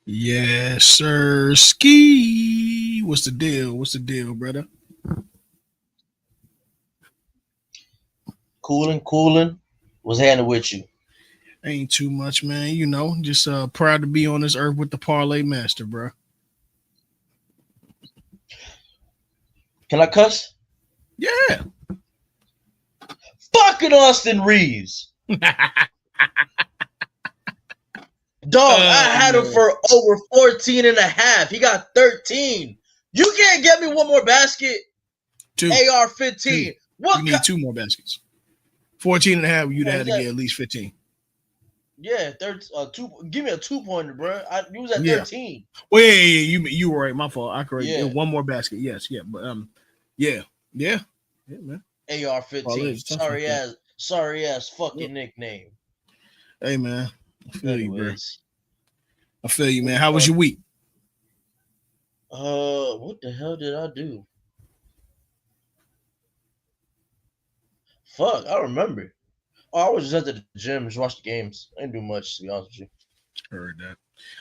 Yes, sir. Ski. What's the deal? What's the deal, brother? Cooling. What's happening with you? Ain't too much, man. Just proud to be on this earth with the parlay master, bro. Can I cuss? Yeah. Fucking Austin Reeves. Dog, I had him Man. for over 14 and a half. He got 13. You can't get me one more basket. Two. AR Two. 15. You need two more baskets. 14 and a half, you'd Yeah, have had he's to at get at least 15. yeah, two. Give me a 2-pointer, bro. He was at Yeah. 13. Well, yeah. You were right. My fault. I correct. Yeah, One more basket. Yes, yeah. But yeah. Yeah. Yeah, man. AR Parlay 15. is tough like that. Sorry ass Yep. fucking nickname. Hey, man. I feel you, bro. Anyways, I feel you, what man. you How was call your week? what the hell did I do? Fuck, I remember. Oh, I was just at the gym, just watch the games. I didn't do much, to be honest with you. Heard that.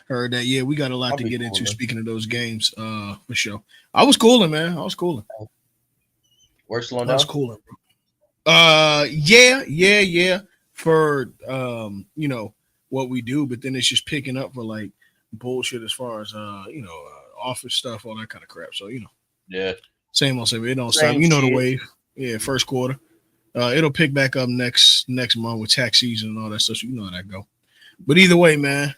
Heard that. Yeah, we got a lot I'll to be get into. cooling. Speaking of those games, for sure. I was cooling, man. I was cooling. Work slowing I was down. cooling, bro. Yeah. For what we do, but then it's just picking up for like bullshit as far as office stuff, all that kind of crap. So Yeah, same old same. It don't stop. same You know the shit. wave. Yeah, first quarter. It'll pick back up next month with tax season and all that stuff. So you know how that go. But either way, man,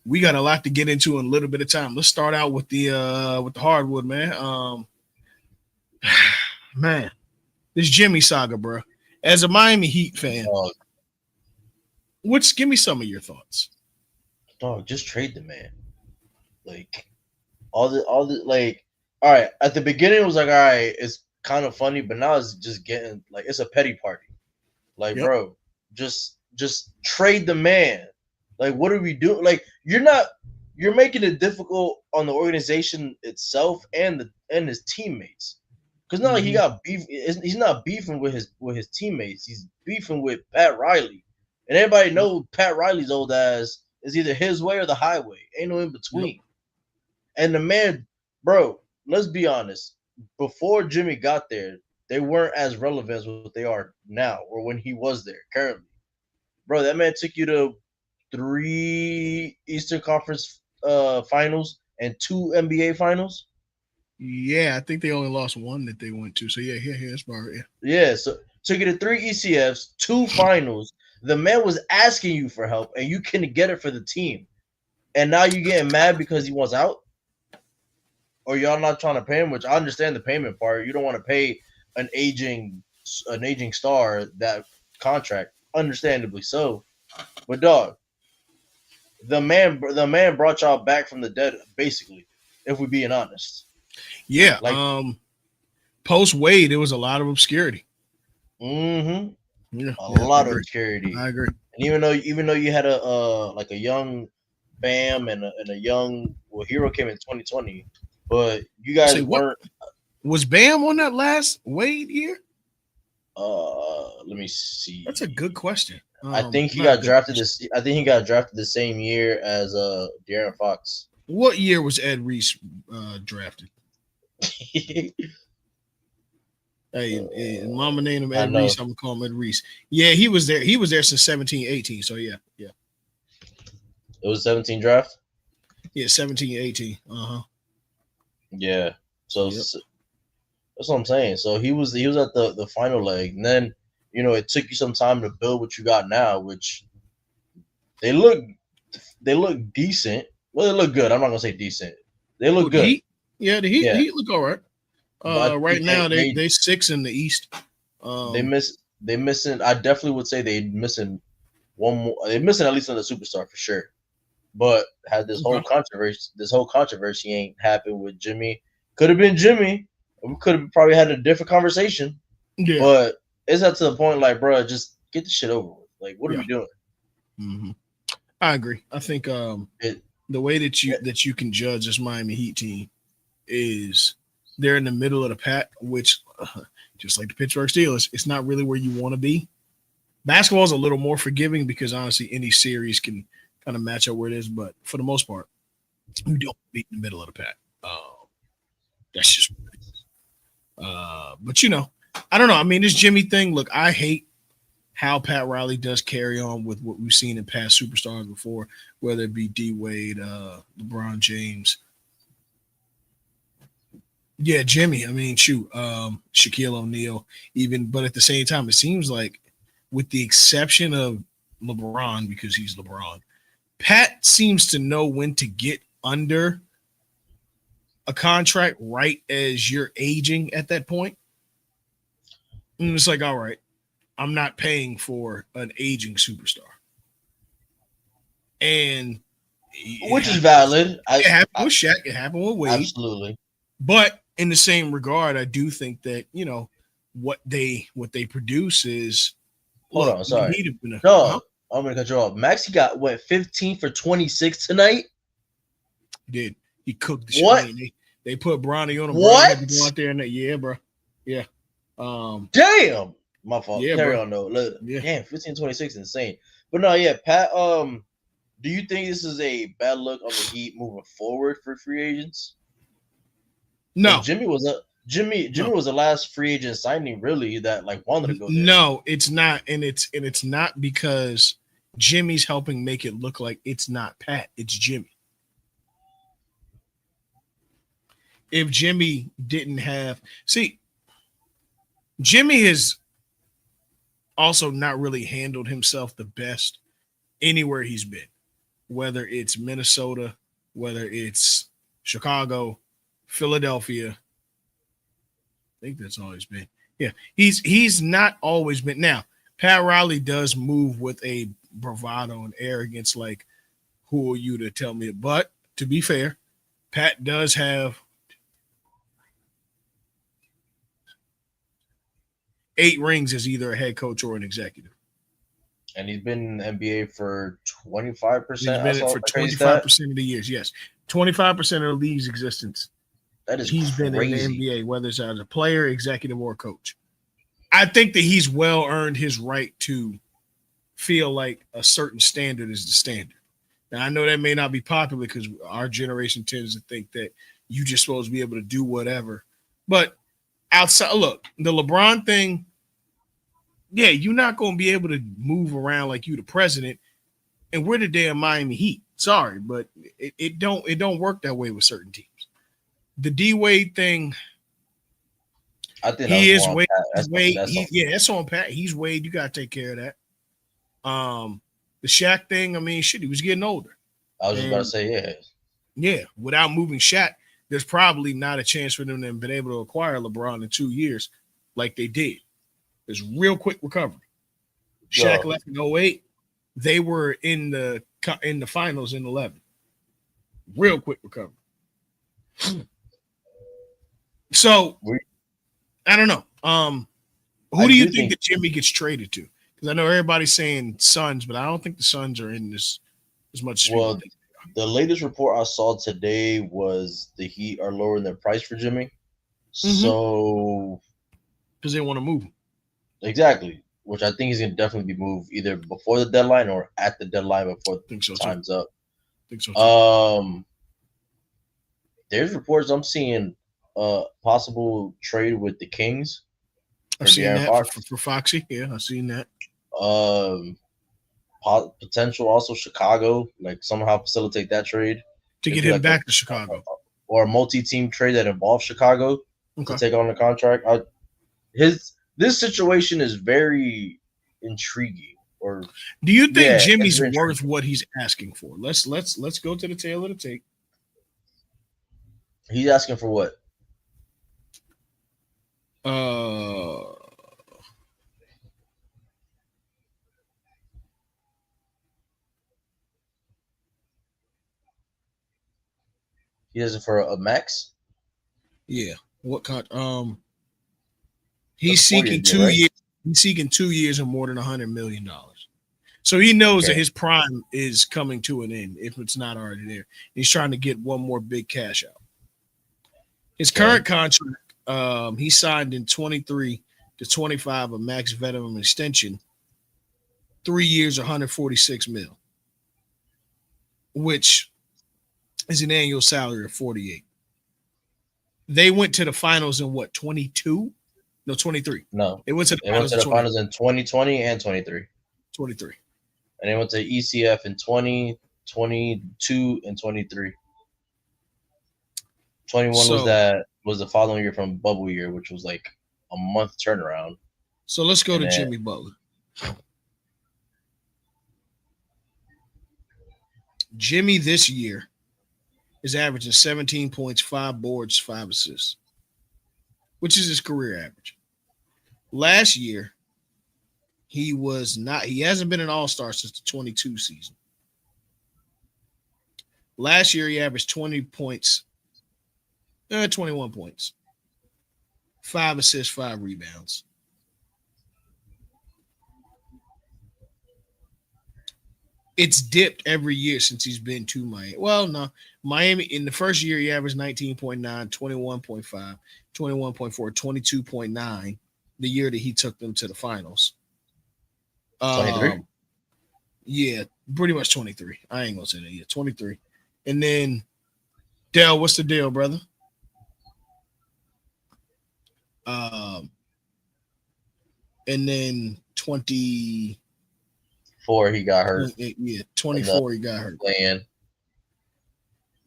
we got a lot to get into in a little bit of time. Let's start out with the hardwood, man. Man, this Jimmy saga, bro. As a Miami Heat fan, Dog, give me some of your thoughts? dog, just trade the man. Like all the like. All right, at the beginning it was like, all right, it's kind of funny, but now it's just getting like it's a petty party. Like, Yep. bro, just trade the man. Like, what are we doing? Like, you're making it difficult on the organization itself and his teammates. Cause not like he Mm-hmm. got beef. He's not beefing with his teammates. He's beefing with Pat Riley, and everybody Yep. knows Pat Riley's old ass is either his way or the highway. Ain't no in Yep. between. And the man, bro, let's be honest. Before Jimmy got there, they weren't as relevant as what they are now, or when he was there currently. Bro, that man took you to three Eastern Conference finals and two NBA finals. Yeah, I think they only lost one that they went to. So yeah, that's about right. Yeah, so took you to three ECFs, two finals. The man was asking you for help, and you couldn't get it for the team. And now you getting mad because he wants out, or y'all not trying to pay him. Which I understand the payment part. You don't want to pay an aging star that contract, understandably so. But dog, the man brought y'all back from the dead, basically. If we're being honest, Yeah. like, Post Wade, there was a lot of obscurity. mm-hmm, Yeah, a yeah, I lot of agree. obscurity. I agree. And even though you had a like a young Bam and a young Hero came in 2020, but you Say guys what weren't. was Bam on that last Wade year? Let me That's a see. good question. I think he Not a got good drafted question. this. I think he got drafted the same year as De'Aaron Fox. What year was Ed Reese drafted? Hey, Mama named him I Ed know Reese. I'm gonna call him Ed Reese. Yeah, he was there. He was there since 17, 18. So yeah, it was 17 draft. yeah, 17, 18. Uh huh. Yeah, so Yep. that's what I'm saying. So he was at the final leg, and then it took you some time to build what you got now, which they look they look decent. Well, they look good. I'm not gonna say decent. They Who look the good. Heat? Yeah, the Yeah, Heat look all right. but I Right think now they they six in the East. they Um, miss they missing. I definitely would say they missing one more. They missing at least another superstar for sure. But had okay. this whole controversy ain't happened with Jimmy. Could have been Jimmy. We could have probably had a different conversation. Yeah, But it's up to the point like, bro, just get the shit over with. Like, what are yeah. we doing? hmm I agree. I think It, the way yeah, that you can judge this Miami Heat team is they're in the middle of the pack, which just like the Pittsburgh Steelers, it's not really where you want to be. Basketball is a little more forgiving because honestly, any series can kind of match up where it is, but for the most part, You don't be in the middle of the pack. That's just what it is. But I don't know. I mean, this Jimmy thing. Look, I hate how Pat Riley does carry on with what we've seen in past superstars before, whether it be D Wade, LeBron James. Yeah, Jimmy. I mean, shoot, Shaquille O'Neal, even. But at the same time, it seems like, with the exception of LeBron, because he's LeBron, Pat seems to know when to get under a contract right as you're aging at that point. And it's like, all right, I'm not paying for an aging superstar. And which is valid. it happened with Shaq, it happened with Wade. Absolutely. But in the same regard, I do think that, what they produce is, Hold look, on, you sorry. need to No, I'm gonna cut you off. Maxi got what 15 for 26 tonight. did he cooked the shit? What? I mean, they put Bronny on him. What? Bronny had to go out there and yeah, bro. Yeah. Damn. My fault. Yeah, Carry bro. on though. Look, Yeah. damn, 15-26 insane. But no, yeah, Pat. Do you think this is a bad look on the Heat moving forward for free agents? No. Jimmy was No. was the last free agent signing really that like wanted to go there. No, it's not, and it's not because Jimmy's helping make it look like it's not Pat, it's Jimmy. If Jimmy didn't have, see, Jimmy has also not really handled himself the best anywhere he's been, whether it's Minnesota, whether it's Chicago, Philadelphia. I think that's always been. Yeah, he's not always been. Now, Pat Riley does move with a bravado and arrogance, like, who are you to tell me? But to be fair, Pat does have 8 rings as either a head coach or an executive. And he's been in the NBA for 25%. He's been in it for 25% of the years. Yes, 25% of the league's existence. That is He's crazy. been in the NBA, whether it's as a player, executive, or coach. I think that he's well earned his right to feel like a certain standard is the standard. Now, I know that may not be popular because our generation tends to think that you just supposed to be able to do whatever. But outside, look, the LeBron thing, yeah, you're not going to be able to move around like you the president, and we're the damn Miami Heat. Sorry, but it don't work that way with certain teams. The D Wade thing, I think he is Wade. Wade. That's on Pat. He's Wade. You got to take care of that. The Shaq thing, I mean, shit, he was getting older. I was just about to say, yeah. Yeah, without moving Shaq, there's probably not a chance for them to have been able to acquire LeBron in 2 years like they did. There's real quick recovery. Shaq left in 08. They were in the finals in 11. Real quick recovery. So, I don't know. Who do you think that Jimmy gets traded to? Because I know everybody's saying Suns, but I don't think the Suns are in this as much as well. The latest report I saw today was the Heat are lowering their price for Jimmy. Mm-hmm. So, because they want to move him. Exactly, which I think is going to definitely be moved either before the deadline or at the deadline before time's up. I think so too. There's reports I'm seeing possible trade with the Kings. I've seen that for Foxy. Yeah, I've seen that. Potential also Chicago, like somehow facilitate that trade to get him back to Chicago, or a multi-team trade that involves Chicago to take on the contract. This situation is very intriguing. Or do you think Jimmy's worth what he's asking for? Let's go to the tail of the tape. He's asking for what? He asking for a max? Yeah. What kind? He's seeking 2 years. He's seeking 2 years and more than $100 million. So he knows that his prime is coming to an end if it's not already there. He's trying to get one more big cash out. His current contract, he signed in 23 to 25 a max veteran extension, 3 years, $146 million. Which, is an annual salary of 48. They went to the finals in what, 22? No, 23. No, They went to the they went finals to in the finals in 2020 and 23, 23. and they went to ECF in 2022 and 23. 21 So was the following year from bubble year, which was like a month turnaround, let's go and to then Jimmy Butler. Jimmy this year is averaging 17 points, 5 boards, 5 assists, which is his career average. Last year, he hasn't been an all-star since the 22 season. Last year, he averaged 20 points, 21 points, 5 assists, 5 rebounds. It's dipped every year since he's been to Miami. Well, no. Miami, in the first year, he averaged 19.9, 21.5, 21.4, 22.9 the year that he took them to the finals. 23. Yeah, pretty much 23. I ain't going to say that. Yeah, 23. And then, Dell, what's the deal, brother? And then 20. 4 he got hurt. 24 he got hurt. Playing.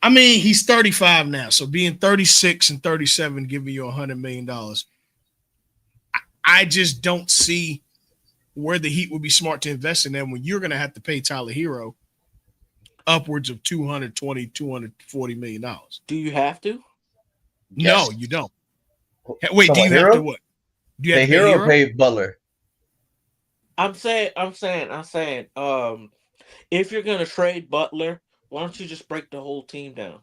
I mean, he's 35 now, so being 36 and 37 giving you $100 million. I just don't see where the Heat would be smart to invest in them when you're going to have to pay Tyler Hero upwards of $220, $240 million. Do you have to? No, you don't. Wait, do you Hero? have to what? Do you have Pay to pay Hero Hero? or pay Butler? I'm saying, if you're gonna trade Butler, why don't you just break the whole team down?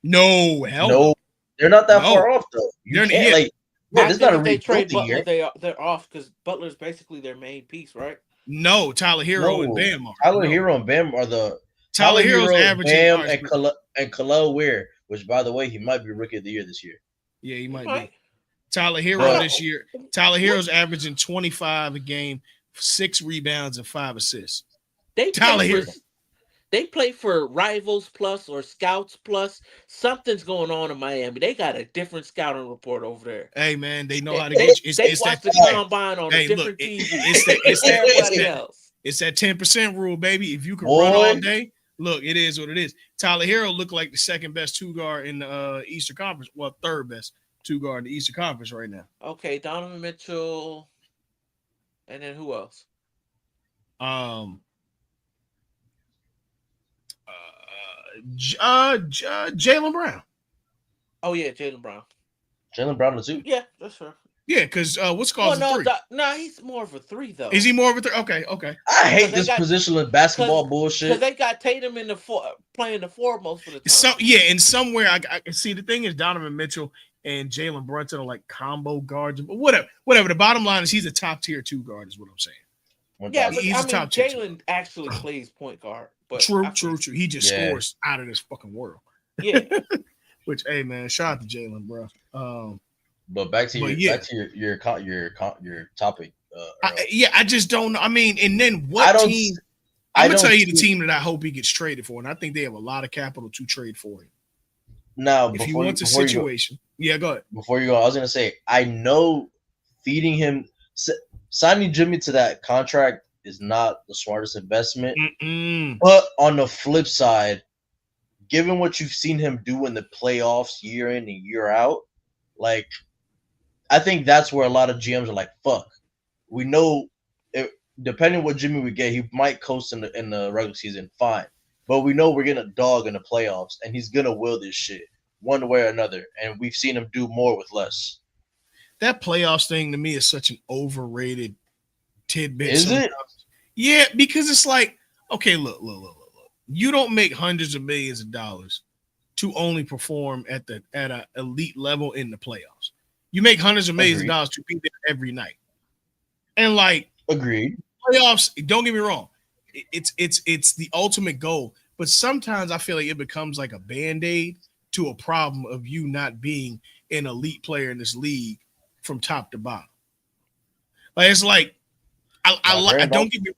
No, hell No, no. they're not that No. far off though. You They're- can't yeah. like. Yeah, this is not a If they trade rebuilding Butler, year. they're off because Butler's basically their main piece, right? No, Tyler Hero and No, Bam are. Tyler No. Hero and Bam are the Tyler Hero's Hero, averaging. Bam, and Khalil Weir, which by the way, he might be rookie of the year this year. Yeah, he might Right. be. Tyler Hero But- this year. Tyler Hero's averaging 25 a game, 6 rebounds and 5 assists. They play for Rivals Plus or Scouts Plus. Something's going on in Miami. They got a different scouting report over there. Hey man, they know how to get you. They watch the combine on a different TV. It's that 10% rule, baby. If you can run all day, look, it is what it is. Tyler Hero looked like the second best 2 guard in the Eastern Conference. Well, third best 2 guard in the Eastern Conference right now. Okay, Donovan Mitchell, and then who else? Jalen Brown. Oh yeah, Jalen Brown. Jalen Brown the 2. Yeah, that's sure. Yeah, because what's called no, 3? No, he's more of a 3 though. Is he more of a 3? Okay. I hate this positionless basketball bullshit. Because they got Tatum in the playing the 4 most of the time. So yeah, and somewhere I see the thing is Donovan Mitchell and Jalen Brunson are like combo guards, but whatever. The bottom line is he's a top tier 2 guard, is what I'm saying. Yeah, but Jalen actually plays point guard. But true. He just scores out of this fucking world. Yeah. Which, hey man, shout out to Jalen, bro. But back to your topic. I just don't know. I mean, and then what team? I'm gonna tell you the team that I hope he gets traded for, and I think they have a lot of capital to trade for him. Now, if he wants a situation, go ahead. Before you go, I was gonna say I know feeding him, signing Jimmy to that contract is not the smartest investment. But on the flip side, given what you've seen him do in the playoffs year in and year out, like I think that's where a lot of GMs are like, "Fuck." We know, depending on what Jimmy would get, he might coast in the regular season, fine. But we know we're getting a dog in the playoffs, and he's gonna will this shit one way or another. And we've seen him do more with less. That playoffs thing to me is such an overrated tidbit. Is it? Yeah, because it's like, okay, look. You don't make hundreds of millions of dollars to only perform at an elite level in the playoffs. You make hundreds of millions of dollars to be there every night. And like, agreed. Playoffs, don't get me wrong, it's the ultimate goal. But sometimes I feel like it becomes like a band-aid to a problem of you not being an elite player in this league from top to bottom. Like it's like I don't get me wrong.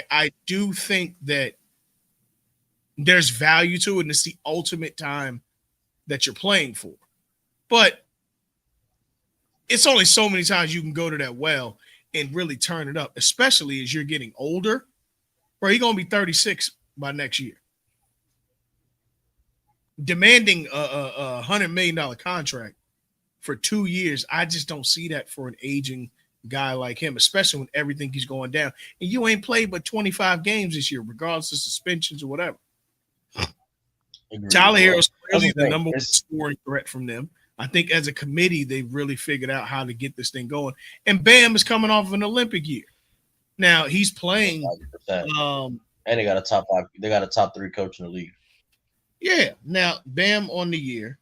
I do think that there's value to it, and it's the ultimate time that you're playing for. But it's only so many times you can go to that well and really turn it up, especially as you're getting older. Bro, you're going to be 36 by next year. Demanding a $100 million contract for 2 years, I just don't see that for an aging guy like him, especially when everything he's going down. And you ain't played but 25 games this year, regardless of suspensions or whatever. Tyler Hero's clearly the number one scoring threat from them. I think as a committee, they've really figured out how to get this thing going. And Bam is coming off of an Olympic year. Now he's playing. And they got a top 5. They got a top 3 coach in the league. Yeah. Now Bam on the year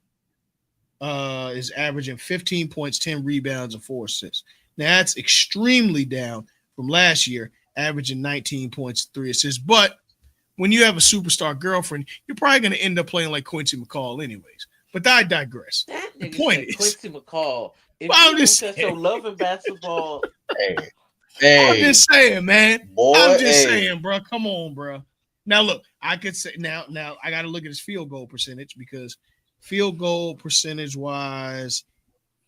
is averaging 15 points, 10 rebounds, and 4 assists. Now that's extremely down from last year, averaging 19 points, 3 assists. But when you have a superstar girlfriend, you're probably going to end up playing like Quincy McCall anyways. But I digress. That the nigga point said is, Quincy McCall. If well, you don't set your love in basketball, I'm just saying, man. Boy, I'm just saying, bro. Come on, bro. Now look, I could say now I got to look at his field goal percentage because field goal percentage wise,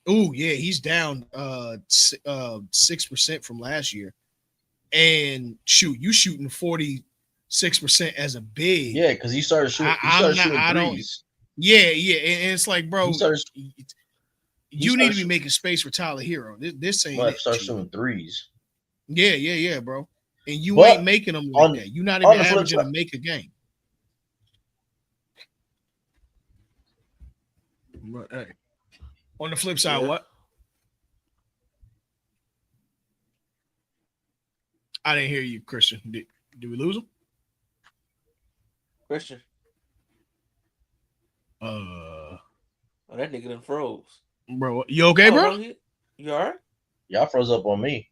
oh yeah, he's down 6% from last year. And shoot, you shooting 46% as a big. Yeah, because he started shooting. Threes. Yeah, and it's like, bro, you need to be making space for Tyler Hero. This ain't it. Start shooting threes. Yeah, bro. And you ain't making them like that. You're not even averaging to make a game. But, hey, on the flip side, what? I didn't hear you, Christian. Did we lose him? Christian. Oh, that nigga done froze. Bro, you okay, bro? You all right? Y'all froze up on me.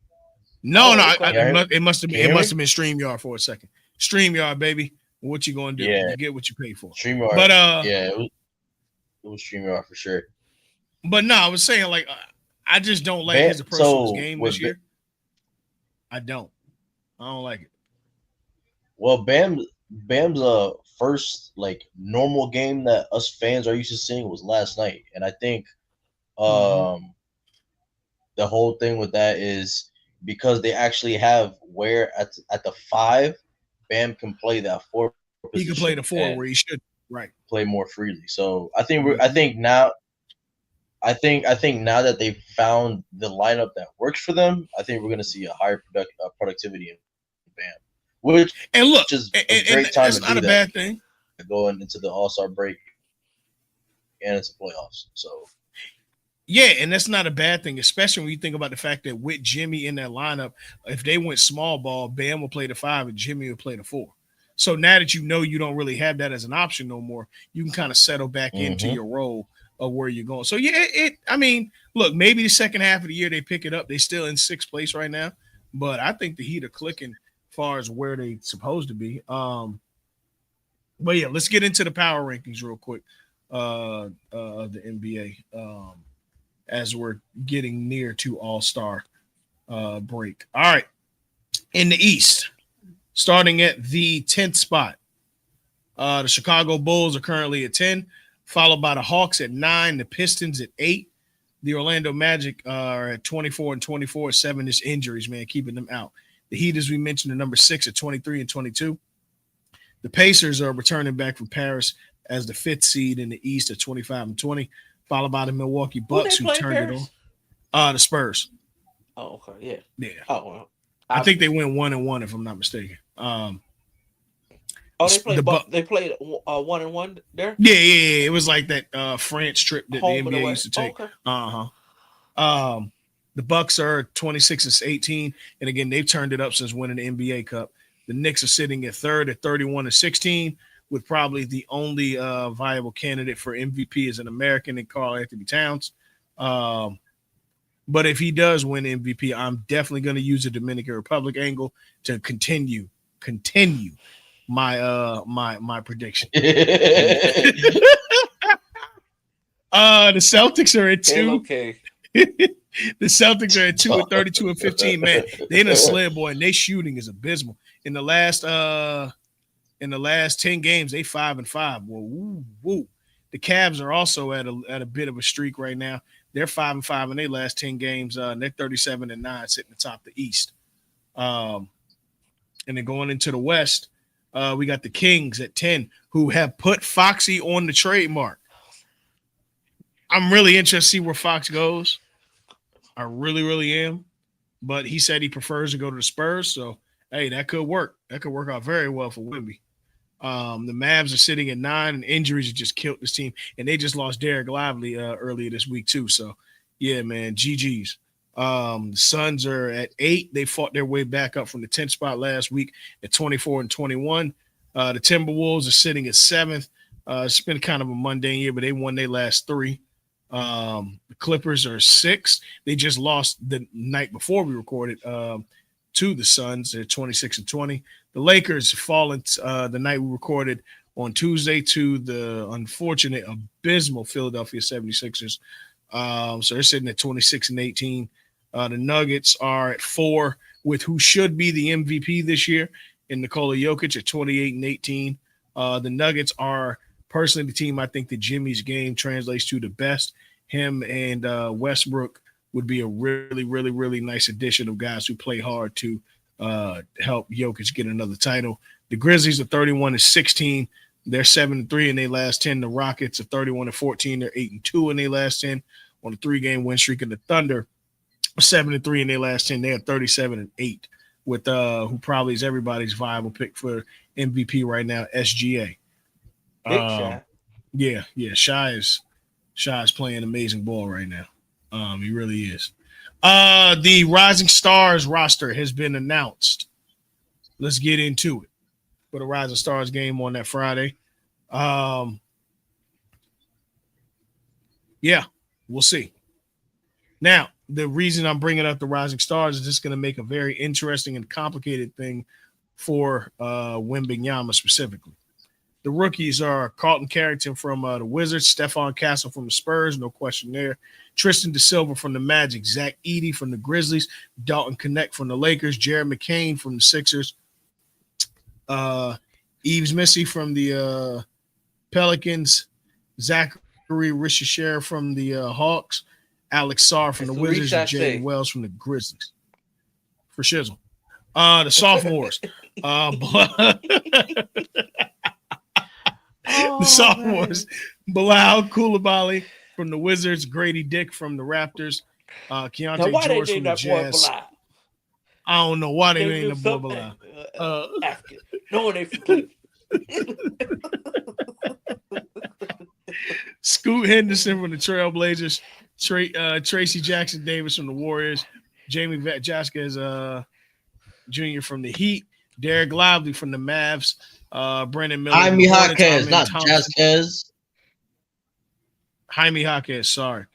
No, it must have been StreamYard for a second. StreamYard, baby. What you gonna do? Yeah. You get what you pay for. StreamYard. But it was StreamYard for sure. But no, I was saying like I just don't like his approach to his game this year. I don't like it. Well, Bam's first like normal game that us fans are used to seeing was last night, and I think the whole thing with that is because they actually have where at the 5, Bam can play that 4 position. He can play the 4 where he should play more freely. So I think now that they've found the lineup that works for them, I think we're going to see a higher productivity in Bam. Which is a great time to do that. That's not a bad thing. Going into the All-Star break and into playoffs. So yeah, and that's not a bad thing, especially when you think about the fact that with Jimmy in that lineup, if they went small ball, Bam will play the 5 and Jimmy will play the 4. So now that you know you don't really have that as an option no more, you can kind of settle back into your role of where you're going. So yeah, I mean, look, maybe the second half of the year they pick it up. They're still in 6th place right now, but I think the Heat are clicking as far as where they're supposed to be. But yeah, let's get into the power rankings real quick of the NBA. As we're getting near to All-Star break. All right. In the East, starting at the 10th spot, the Chicago Bulls are currently at 10, followed by the Hawks at 9, the Pistons at 8. The Orlando Magic are at 24 and 24, 7 is injuries, man, keeping them out. The Heat, as we mentioned, are number 6 at 23 and 22. The Pacers are returning back from Paris as the 5th seed in the East at 25 and 20. Followed by the Milwaukee Bucks, who turned it on. The Spurs. Oh, okay, yeah. Oh, well. I think they went 1-1, if I'm not mistaken. They played 1-1 there. Yeah. It was like that France trip that the NBA used to take. Okay. The Bucks are 26 and 18, and again they've turned it up since winning the NBA Cup. The Knicks are sitting at 3rd at 31 and 16. With probably the only viable candidate for MVP as an American in Karl Anthony Towns. But if he does win MVP, I'm definitely going to use the Dominican Republic angle to continue my prediction. The Celtics are at 2. Okay. The Celtics are at 2 at 32 and 15. Man, they done slid, boy, and their shooting is abysmal. In the last In the last 10 games, they 5-5. Well, woo. The Cavs are also at a bit of a streak right now. They're 5-5 in their last 10 games. And they're 37-9, sitting atop the East. And then going into the West, we got the Kings at 10, who have put Foxy on the trademark. I'm really interested to see where Fox goes. I really, really am. But he said he prefers to go to the Spurs. So, hey, that could work. That could work out very well for Wemby. The Mavs are sitting at 9, and injuries have just killed this team. And they just lost Derek Lively earlier this week, too. So, yeah, man, GG's. The Suns are at 8. They fought their way back up from the 10th spot last week at 24-21. The Timberwolves are sitting at 7th. It's been kind of a mundane year, but they won their last 3. The Clippers are 6th. They just lost the night before we recorded to the Suns. They're 26-20. The Lakers fallen the night we recorded on Tuesday to the unfortunate, abysmal Philadelphia 76ers. So they're sitting at 26-18. The Nuggets are at 4 with who should be the MVP this year in Nikola Jokic at 28-18. The Nuggets are personally the team I think that Jimmy's game translates to the best. Him and Westbrook would be a really, really, really nice addition of guys who play hard to help Jokic get another title. The Grizzlies are 31-16. They're 7-3 in their last 10. The Rockets are 31-14. They're 8-2 in their last 10 on a 3-game win streak. And the Thunder are 7-3 in their last 10. They are 37-8 with who probably is everybody's viable pick for MVP right now, SGA. Big Shy. Yeah. Shy is playing amazing ball right now. He really is. The Rising Stars roster has been announced. Let's get into it for the Rising Stars game on that Friday. Yeah, we'll see. Now, the reason I'm bringing up the Rising Stars is just going to make a very interesting and complicated thing for Wembanyama specifically. The rookies are Carlton Carrington from the Wizards, Stephon Castle from the Spurs, no question there. Tristan DeSilva from the Magic, Zach Edey from the Grizzlies, Dalton Knecht from the Lakers, Jared McCain from the Sixers, Yves Missy from the Pelicans, Zachary Richardshire from the Hawks, Alex Sarr from the Wizards, and Jaden Wells from the Grizzlies. For shizzle. The sophomores. The sophomores, Bilal Coulibaly from the Wizards, Grady Dick from the Raptors, Keontae George from the Jazz. I don't know why they named the boy Bilal. African. No one ain't from Cleveland. Scoot Henderson from the Trailblazers, Tracy Jackson Davis from the Warriors, Jamie Vasquez Jr. from the Heat, Derek Lively from the Mavs, Brandon Miller. Jaime Jaquez, not Vasquez. Jaime Jaquez, sorry.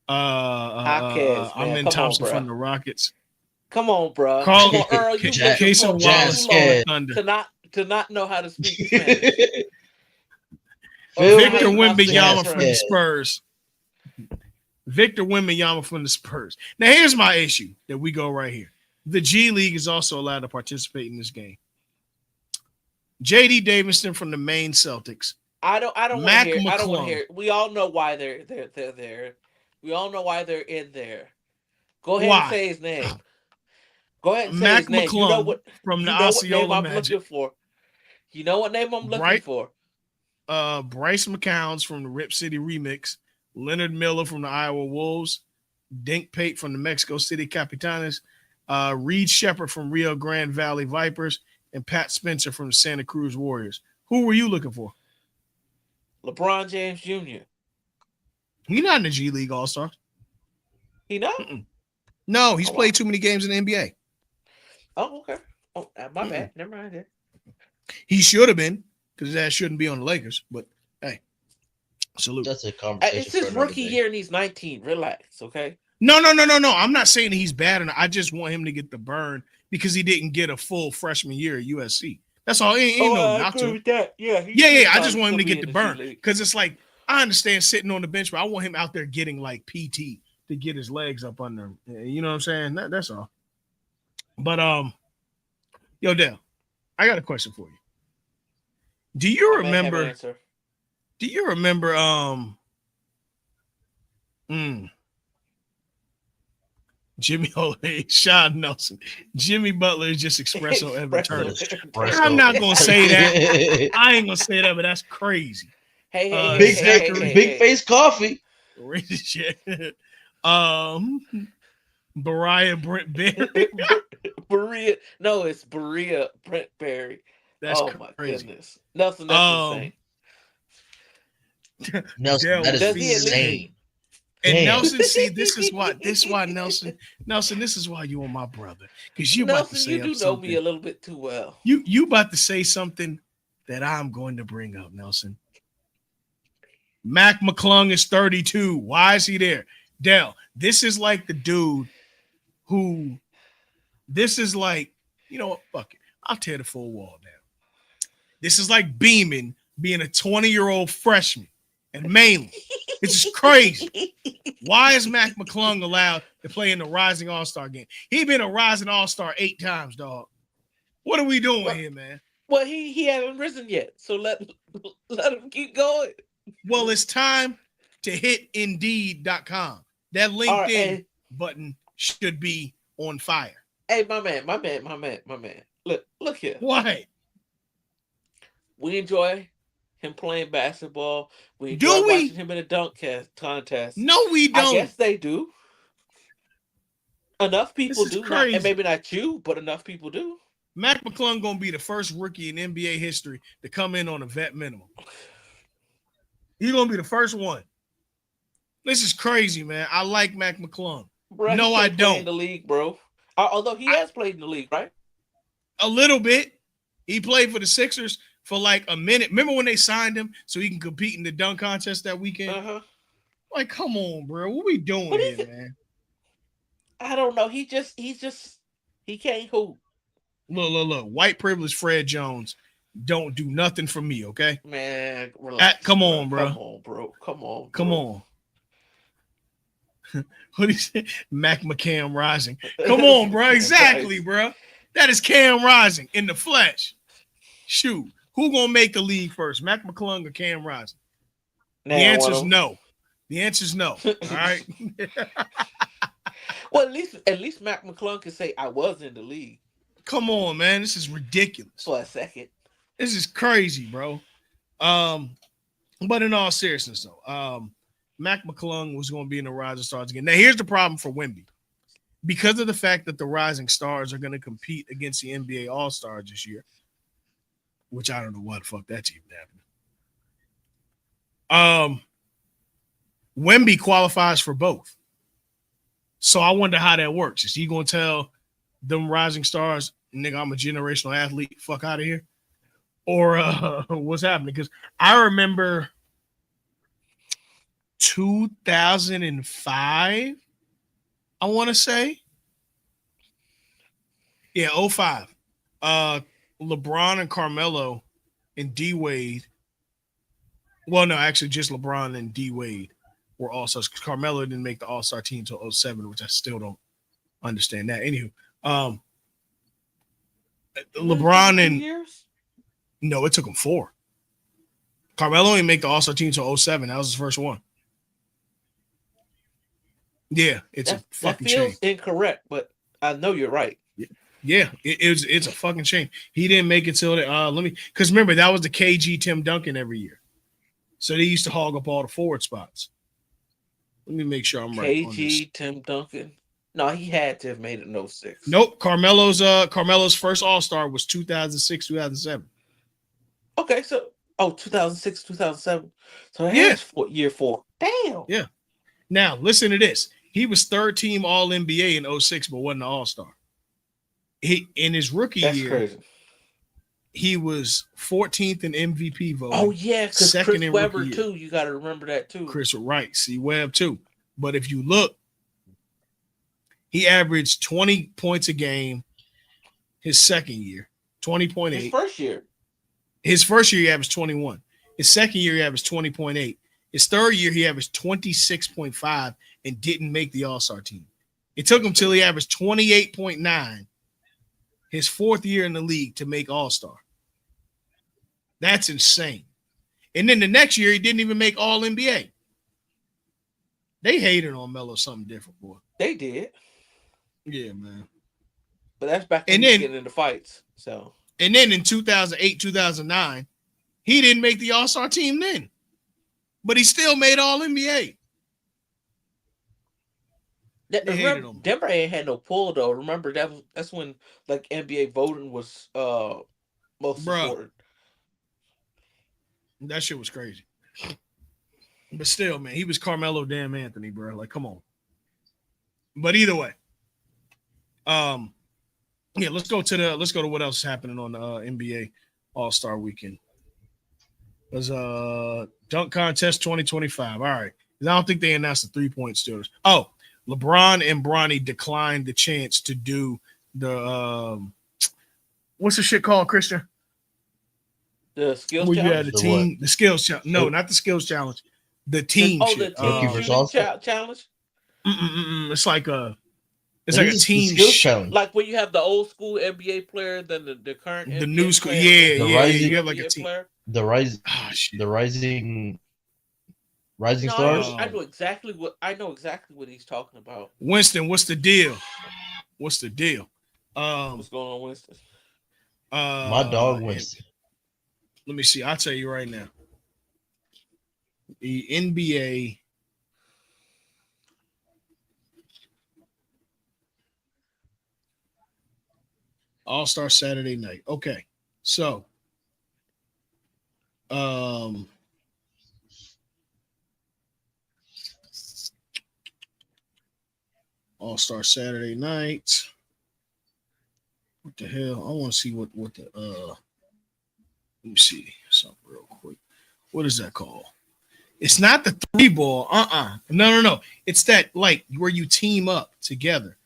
Amen Thompson from the Rockets. Come on, bro. Carl, come on, Earl. You Jason Wallace from the Thunder. To not know how to speak Spanish. Victor Wembanyama from the Spurs. Victor Wembanyama from the Spurs. Now, here's my issue that we go right here. The G League is also allowed to participate in this game. J.D. Davidson from the Maine Celtics. I don't want to hear. We all know why they're there. We all know why they're in there. Go ahead and say his name. Go ahead and say his name. You know what from the Osceola Magic. Looking for. You know what name I'm looking for? Bryce McCown's from the Rip City Remix. Leonard Miller from the Iowa Wolves. Dink Pate from the Mexico City Capitanes. Reed Shepard from Rio Grande Valley Vipers. And Pat Spencer from the Santa Cruz Warriors. Who were you looking for? LeBron James Jr. He's not in the G League All-Stars. He not? No, he's played too many games in the NBA. Oh, okay. Oh, my bad. Never mind that. He should have been, because that shouldn't be on the Lakers. But, hey, salute. That's a conversation. It's his rookie year and he's 19. Relax, okay? No. I'm not saying he's bad. I just want him to get the burn because he didn't get a full freshman year at USC. That's all. Ain't no knock to him. Yeah. I just want him to get the burn because it's like I understand sitting on the bench, but I want him out there getting like PT to get his legs up under him. You know what I'm saying? That's all. But yo, Dale, I got a question for you. Do you remember? Do you remember? Jimmy Sean Nelson, Jimmy Butler is just espresso every turn. I'm not gonna say that. I ain't gonna say that, but that's crazy. Big face coffee. Berea Brent Berry. Berea, no, it's Berea Brent Berry. That's my crazy. Goodness, Nelson, that's insane. Nelson, that is insane. And damn. Nelson, see, this is why Nelson, this is why you are my brother. Because you about to say you do know me a little bit too well. You about to say something that I'm going to bring up, Nelson. Mac McClung is 32. Why is he there? Dell, this is like the dude who, this is like, you know what, fuck it. I'll tear the full wall down. This is like Beeman being a 20-year-old freshman and mainly. It's just crazy. Why is Mac McClung allowed to play in the Rising All-Star game? He been a Rising All-Star 8 times, dog. What are we doing here, man? Well, he hasn't risen yet, so let him keep going. Well, it's time to hit Indeed.com. That LinkedIn button should be on fire. Hey, my man. Look here. What? We enjoy him playing basketball. We enjoy watching him in a dunk contest. No, we don't. I guess they do. Enough people do. And maybe not you, but enough people do. Mac McClung going to be the first rookie in NBA history to come in on a vet minimum. He's going to be the first one. This is crazy, man. I like Mac McClung. Bro, no, I don't. In the league, bro. Although he has played in the league, right? A little bit. He played for the Sixers for like a minute. Remember when they signed him so he can compete in the dunk contest that weekend? Uh-huh. Like, come on, bro. What we doing here, man? I don't know. He can't hoop. Look. White privilege Fred Jones don't do nothing for me, okay? Man, relax. Come on, bro. Come on. Come on. What do you say? Mac McCam Rising. Come on, bro. Exactly, bro. That is Cam Rising in the flesh. Shoot. Who gonna make the league first? Mac McClung or Cam Rising? The answer is no. The answer is no. All right. Well, at least Mac McClung can say I was in the league. Come on, man. This is ridiculous. For a second. This is crazy, bro. But in all seriousness, though, Mac McClung was going to be in the Rising Stars again. Now, here's the problem for Wemby. Because of the fact that the Rising Stars are going to compete against the NBA All-Stars this year, which I don't know why the fuck that's even happening. Wemby qualifies for both. So I wonder how that works. Is he going to tell them Rising Stars, nigga, I'm a generational athlete, fuck out of here? Or what's happening? Because I remember 2005, I want to say. Yeah, 05. LeBron and Carmelo and D-Wade. Well, no, actually just LeBron and D-Wade were All-Stars. Carmelo didn't make the All-Star team until 07, which I still don't understand that. Anywho, LeBron and years? No, it took him 4. Carmelo didn't make the All-Star team until 07. That was his first one. Yeah, it's a fucking shame. That feels incorrect, but I know you're right. Yeah, it's a fucking shame. He didn't make it till because remember that was the KG Tim Duncan every year. So they used to hog up all the forward spots. Let me make sure I'm right. KG Tim Duncan. No, he had to have made it in 06. Nope. Carmelo's first All-Star was 2006, 2007. Okay, so 2006, 2007. So that's year 4. Damn. Yeah. Now listen to this. He was third team All NBA in 06, but wasn't an All-Star. He in his rookie year, crazy. He was 14th in MVP voting. Oh yeah, because Chris Webber too. You got to remember that too. Chris, right? See Webb too. But if you look, he averaged 20 points a game. His second year, 20.8. His first year he averaged 21. His second year he averaged 20.8. His third year he averaged 26.5 and didn't make the All-Star team. It took him till he averaged 28.9. His fourth year in the league to make All-Star. That's insane. And then the next year, he didn't even make All NBA. They hated on Melo something different, boy. They did. Yeah, man. But that's back when he was getting into fights. So. And then in 2008, 2009, he didn't make the All-Star team then. But he still made All NBA. Remember, Denver ain't had no pull though. Remember that's when like NBA voting was most important. That shit was crazy. But still, man, he was Carmelo damn Anthony, bro. Like, come on. But either way, yeah, let's go to what else is happening on the NBA All-Star Weekend. There's dunk contest 2025. All right, I don't think they announced the 3-point shooters. Oh, LeBron and Bronny declined the chance to do the what's the shit called, Christian? The skills challenge. The team, the skills challenge. No, not the skills challenge. The team shit. The team shooting challenge. It's like a team challenge. Like when you have the old school NBA player, then the current the NBA new school. Player, You have like a team. Player. The rising stars. I know exactly what he's talking about. Winston, what's the deal? What's going on, Winston? My dog Winston. Let me see. I'll tell you right now. The NBA All-Star Saturday night. Okay. So All-Star Saturday night. What the hell? I want to see what the let me see something real quick. What is that called? It's not the 3-ball. No. It's that like where you team up together.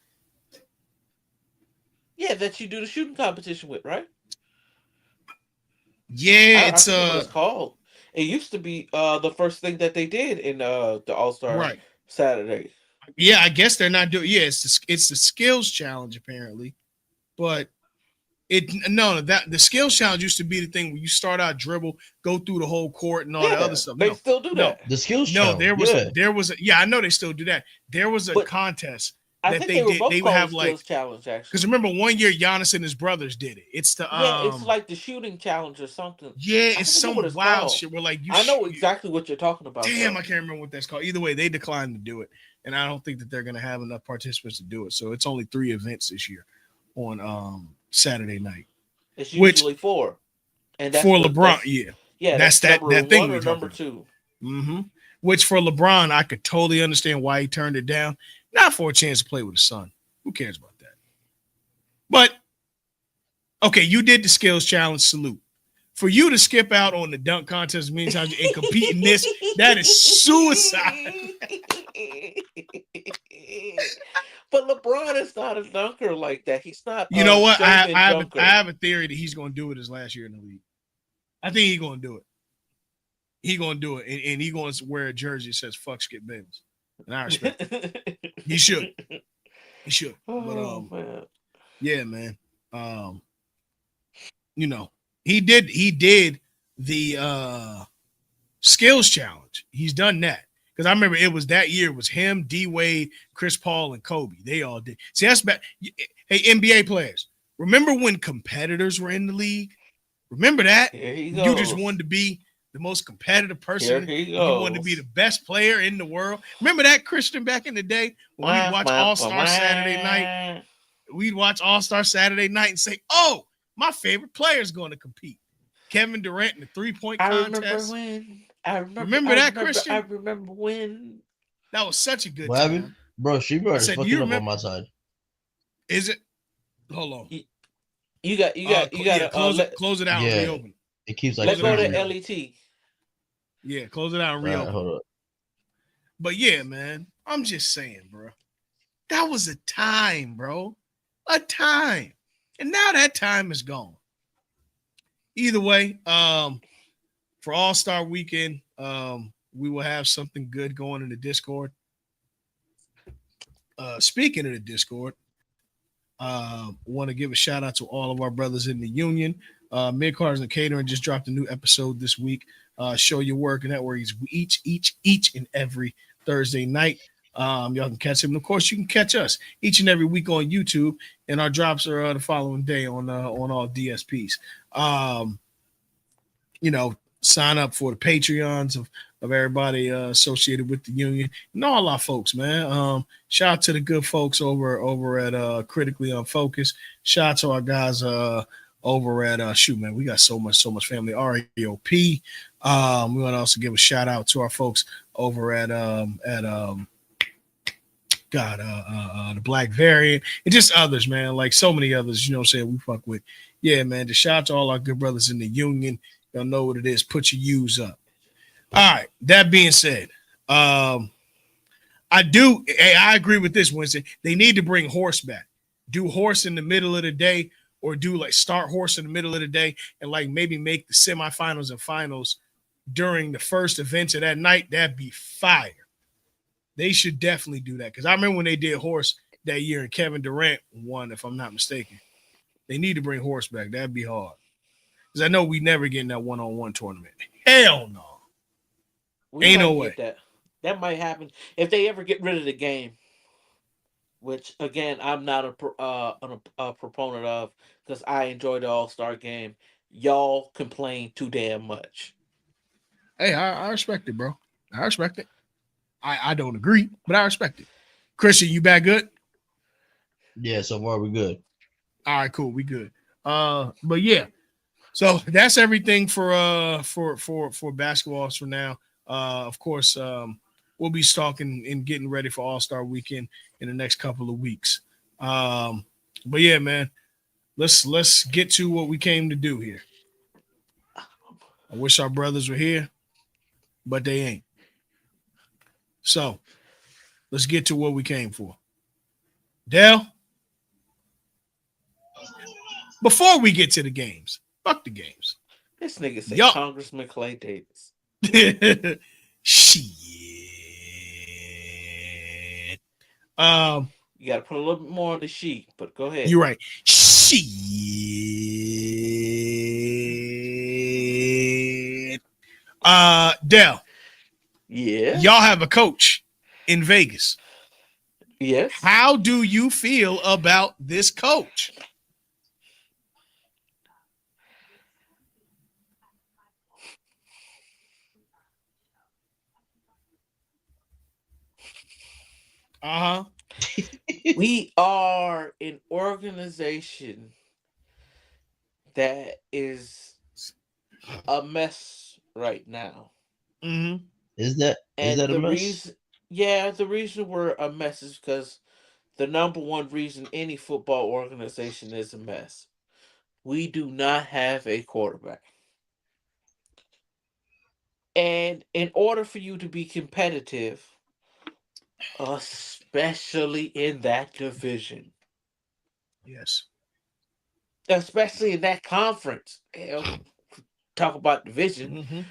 Yeah, that you do the shooting competition with, right? Yeah, I forget what it's called. It used to be the first thing that they did in the All-Star Saturday. Yeah, I guess they're not doing. Yeah, it's the skills challenge apparently, but the skills challenge used to be the thing where you start out dribble, go through the whole court and all the other stuff. They still do that. The skills challenge. There was I know they still do that. There was a contest that they did. They would have like challenge actually. Because remember one year Giannis and his brothers did it. It's the it's like the shooting challenge or something. Yeah, it's some wild shit where like I know exactly what you're talking about. Damn, I can't remember what that's called. Either way, they declined to do it, and I don't think that they're gonna have enough participants to do it. So it's only 3 events this year on Saturday night. It's usually 4, and that's for LeBron. That's that thing. Or number 2. Mm-hmm. Which for LeBron, I could totally understand why he turned it down. Not for a chance to play with his son. Who cares about that? But okay, you did the skills challenge. Salute. For you to skip out on the dunk contest many times and compete in this, that is suicide. But LeBron is not a dunker like that. He's not. You know what? I have a theory that he's going to do it his last year in the league. I think he's going to do it. He's going to do it, and he's going to wear a jersey that says "Fuck Skip Bayless." And I respect it. He should. He should. Man. Yeah, man. You know, he did the skills challenge. He's done that. Because I remember it was that year. It was him, D Wade, Chris Paul, and Kobe. They all did. See, that's bad. Hey, NBA players, remember when competitors were in the league? Remember that? You just wanted to be the most competitive person. You wanted to be the best player in the world. Remember that, Christian, back in the day when we'd watch All-Star Saturday night? We'd watch All-Star Saturday night and say, "Oh, my favorite player is going to compete." Kevin Durant in the 3-point contest. I remember that, Christian. I remember when. That was such a good time. Bro, she is fucking up on my side. Is it? Hold on. You got close it out and reopen it. It keeps like let's go to LET. Yeah, close it out and reopen. Hold up. But yeah, man, I'm just saying, bro. That was a time, bro. A time. And now that time is gone. Either way, for All-Star Weekend, we will have something good going in the Discord. Speaking of the Discord, want to give a shout out to all of our brothers in the union. Mid-Cars and Catering just dropped a new episode this week. Show Your Work, and that where he's each and every Thursday night. Y'all can catch him. And of course, you can catch us each and every week on YouTube, and our drops are the following day on all DSPs. Sign up for the Patreons of everybody associated with the union and all our folks, man. Shout out to the good folks over at Critically Unfocused. Shout out to our guys over at man, we got so much family. REOP. We want to also give a shout out to our folks over at the Black Variant and just others, man, like so many others, you know what I'm saying, we fuck with. Yeah, man, just shout out to all our good brothers in the union. Y'all know what it is. Put your U's up. All right. That being said, I agree with this, Winston. They need to bring horse back. Do horse in the middle of the day, or do like start horse in the middle of the day and like maybe make the semifinals and finals during the first events of that night. That'd be fire. They should definitely do that, because I remember when they did horse that year and Kevin Durant won, if I'm not mistaken. They need to bring horse back. That'd be hard. Because I know we never get in that one-on-one tournament. Hell no. Ain't no way. That might happen if they ever get rid of the game, which again I'm not a proponent of, because I enjoy the All-Star game. Y'all complain too damn much. Hey, I respect it, bro. I respect it. I don't agree, but I respect it. Christian, you back good? Yeah, so far we good. All right, cool. We good. But yeah. So that's everything for basketballs for now. Of course, we'll be stalking and getting ready for All-Star Weekend in the next couple of weeks. But yeah, man, let's get to what we came to do here. I wish our brothers were here, but they ain't. So let's get to what we came for. Dale, before we get to the games, fuck the games. This nigga said Congressman Clay Davis. Shit. You got to put a little bit more on the sheet, but go ahead. You're right. Shit. Dell. Yeah. Y'all have a coach in Vegas. Yes. How do you feel about this coach? We are an organization that is a mess right now. Mm-hmm. Is that a mess? The reason we're a mess is because the number one reason any football organization is a mess. We do not have a quarterback. And in order for you to be competitive, especially in that division. Yes. Especially in that conference. Talk about division. Mm-hmm.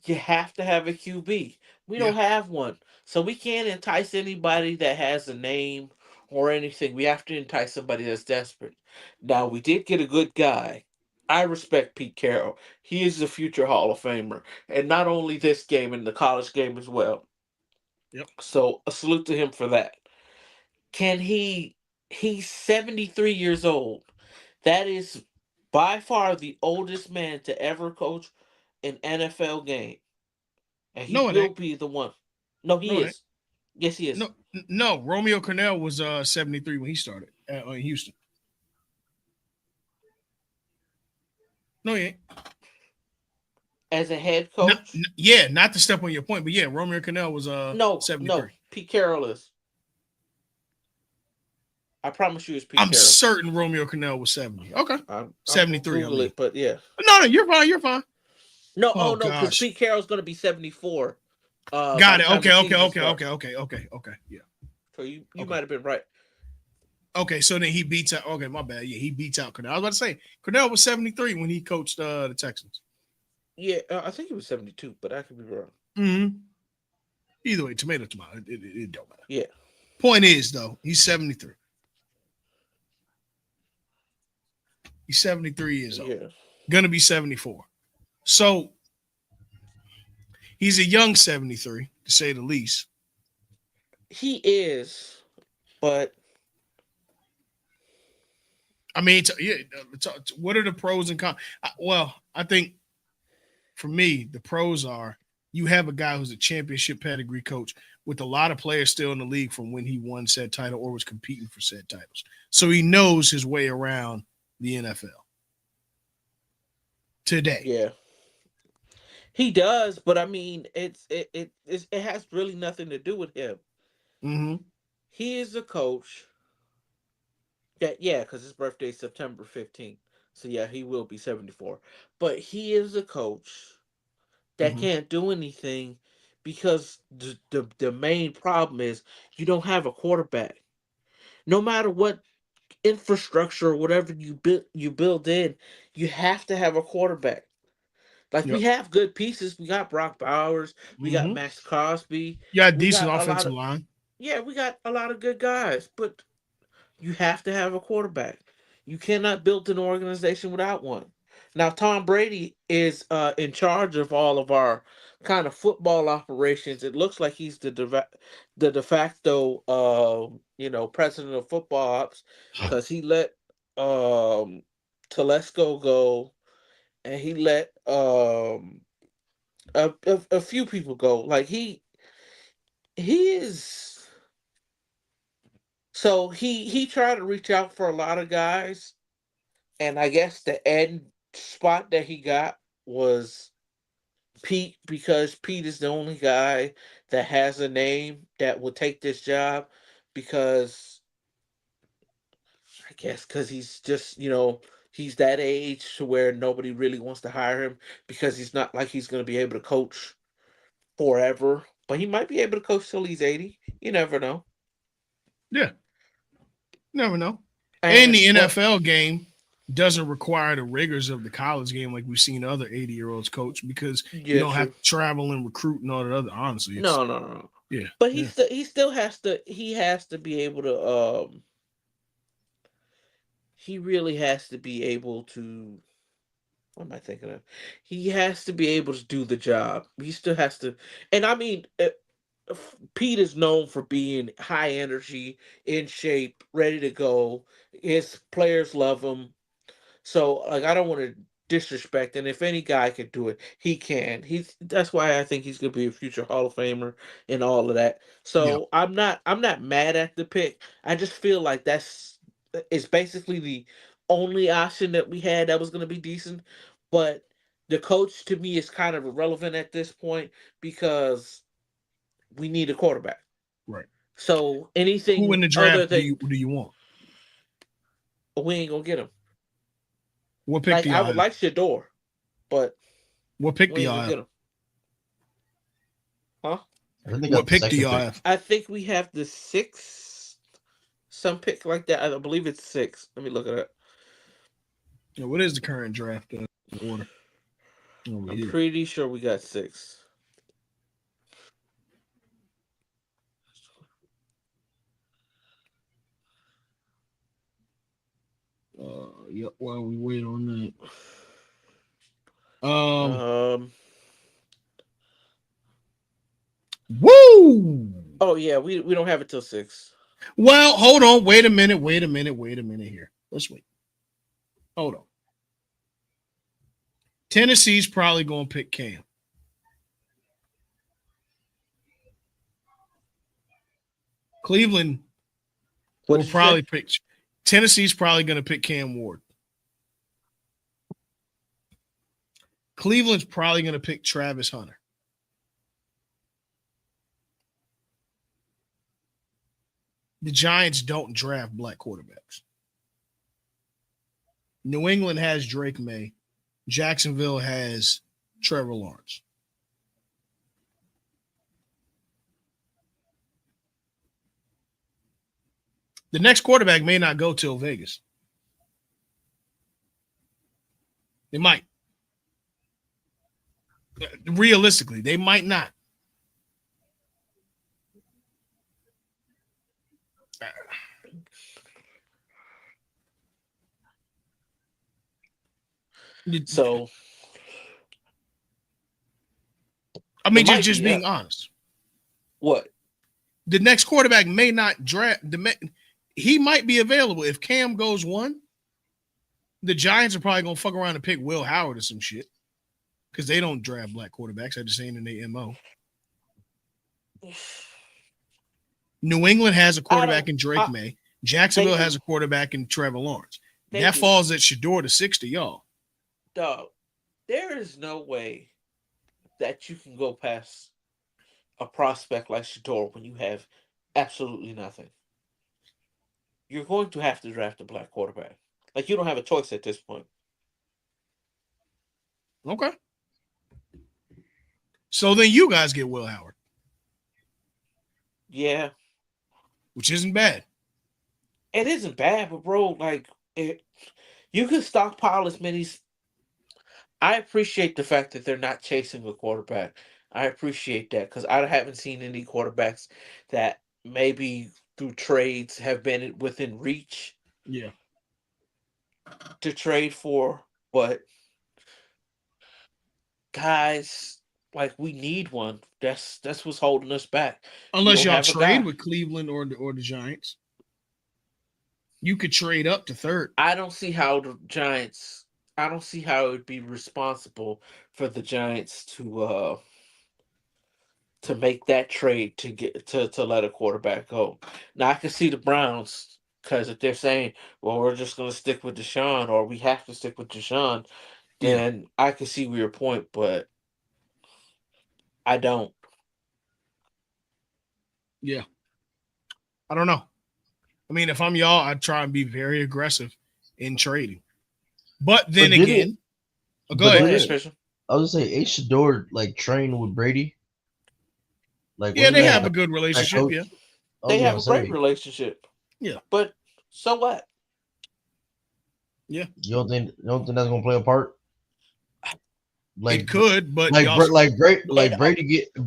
You have to have a QB. We don't have one. So we can't entice anybody that has a name or anything. We have to entice somebody that's desperate. Now, we did get a good guy. I respect Pete Carroll. He is a future Hall of Famer. And not only this game, in the college game as well. Yep. So a salute to him for that. He's 73 years old. That is by far the oldest man to ever coach an NFL game. And he will be the one. No, he is. Yes, he is. No, Romeo Cornell was 73 when he started in Houston. No, he ain't. As a head coach? Not to step on your point, but yeah, Romeo Cornell was 73. No, Pete Carroll is. I promise you it's Pete Carroll. I'm certain Romeo Cornell was 70. Okay. 73. Google it, but yeah. No, you're fine. No, because Pete Carroll's going to be 74. Got it. Okay. Yeah. So you might have been right. Okay, so then he beats out. Okay, my bad. Yeah, he beats out Cornell. I was about to say Cornell was 73 when he coached the Texans. Yeah, I think he was 72, but I could be wrong. Mm-hmm. Either way, tomato. It don't matter. Yeah. Point is, though, he's 73. He's 73 years old. Yeah. Gonna be 74. So he's a young 73, to say the least. He is, but I mean, what are the pros and cons? Well, I think for me, the pros are you have a guy who's a championship pedigree coach with a lot of players still in the league from when he won said title or was competing for said titles. So he knows his way around the NFL today. yeah, he does. But I mean, it has really nothing to do with him. Mm-hmm. He is a coach that, yeah, because his birthday is September 15th. So yeah, he will be 74. But he is a coach that Mm-hmm. can't do anything because the main problem is you don't have a quarterback. No matter what infrastructure or whatever you build in, you have to have a quarterback. Like, we Yep. have good pieces. We got Brock Bowers, we got Mm-hmm. Max Crosby, You got a we decent got a lot offensive of line. yeah, we got a lot of good guys, but you have to have a quarterback. You cannot build an organization without one. Now, Tom Brady is in charge of all of our kind of football operations. It looks like he's the de facto president of football ops, because he let um, Telesco go, and he let a few people go. Like, he is. So he tried to reach out for a lot of guys, and I guess the end spot that he got was Pete, because Pete is the only guy that has a name that will take this job, because I guess because he's just, he's that age to where nobody really wants to hire him, because he's not like he's going to be able to coach forever, but he might be able to coach till he's 80. You never know. Yeah. Never know. And And the but NFL game doesn't require the rigors of the college game like we've seen other 80-year-olds coach because you yeah, don't have true. to travel and recruit and all that other. Honestly, it's No, no, no, no. yeah, But yeah, he still has to be able to he really has to be able to, what am I thinking of? He has to be able to do the job. He still has to, and I mean, Pete is known for being high energy, in shape, ready to go. His players love him. So, like, I don't want to disrespect, and if any guy can do it, he can. That's why I think he's gonna be a future Hall of Famer and all of that. yeah. So I'm not mad at the pick. I just feel like it's basically the only option that we had that was gonna be decent. But the coach, to me, is kind of irrelevant at this point, because we need a quarterback. Right. So Who in anything the other draft do than, you want? we ain't gonna get him. What pick Like, do I y'all would have? like Shador, but What pick we do ain't y'all gonna have? get him. Huh? I think they What got the pick do second y'all pick. have? I think we have the sixth, some pick like that. I believe it's six. Let me look at it. Yeah, what is the current draft order over I'm here? pretty sure we got six. Yep. While we wait on that, Um. woo. Oh yeah, we don't have it till six. Well, hold on. Wait a minute. Wait a minute. Wait a minute here. Let's wait. Hold on. Tennessee's probably going to pick Cam. Cleveland What will did you say? probably pick. Tennessee's probably going to pick Cam Ward. Cleveland's probably going to pick Travis Hunter. The Giants don't draft black quarterbacks. New England has Drake May. Jacksonville has Trevor Lawrence. The next quarterback may not go till Vegas. They might. Realistically, they might not. So I it mean, might just be being honest. what? The next quarterback may not draft. He might be available if Cam goes one. The Giants are probably gonna fuck around and pick Will Howard or some shit because they don't draft black quarterbacks. I just saying in their mo. New England has a I don't. quarterback in Drake May. They Jacksonville has do. a quarterback in Trevor Lawrence. They That do. falls at Shador to 60, y'all. Dog. There is no way that you can go past a prospect like Shador when you have absolutely nothing. You're going to have to draft a black quarterback. Like you don't have a choice at this point. Okay. So then you guys get Will Howard, Yeah, which isn't bad. it isn't bad, but bro, like you can stockpile as many. I appreciate the fact that they're not chasing a quarterback. I appreciate that because I haven't seen any quarterbacks that maybe through trades have been within reach Yeah. to trade for. But guys, like we need one. That's what's holding us back. We Unless don't y'all have a trade guy. with Cleveland or the Giants. You could trade up to third. I don't see how the Giants. I don't see how it would be responsible for the Giants to make that trade to get to let a quarterback go. Now I can see the Browns because if they're saying, "Well, we're just going to stick with Deshaun," or "We have to stick with Deshaun," Yeah. then I can see your point, but I don't. Yeah. I don't know. I mean, if I'm y'all, I'd try and be very aggressive in trading. But then But did it? again, go But Go ahead, did ahead, Chris. it? Christian. I was gonna say, H. Shador like trained with Brady. Like, Yeah, wasn't they They that have a have good that relationship. Yeah. coach? I they was have gonna a great say, relationship, Yeah. but so what? Yeah. you don't think that's gonna play a part? It Like, could, but y'all And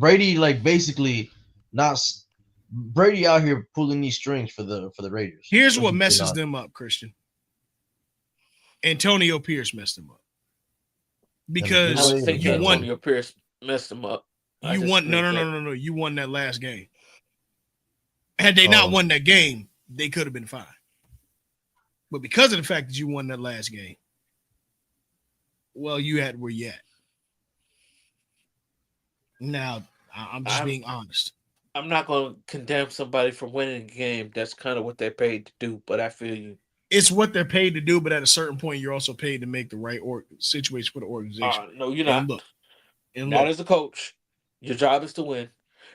Brady like basically not Brady out here pulling these strings for the Raiders. here's Let's what just be messes honest. them up, Christian. Antonio Pierce messed them up. In a good I Because don't way, in a think you bad way. won Antonio Pierce messed him up. I you won disagree no with no no that. no no. You won that last game. Had they not Oh, won that game, they could have been fine. But because of the fact that you won that last game, well, you had where you at. Now, I'm just I'm being honest. I'm not going to condemn somebody for winning a game. That's kind of what they're paid to do. But I feel you. It's what they're paid to do, but at a certain point, you're also paid to make the right situation for the organization. No, you're And not. look, and Not look, as a coach. Your job is to win.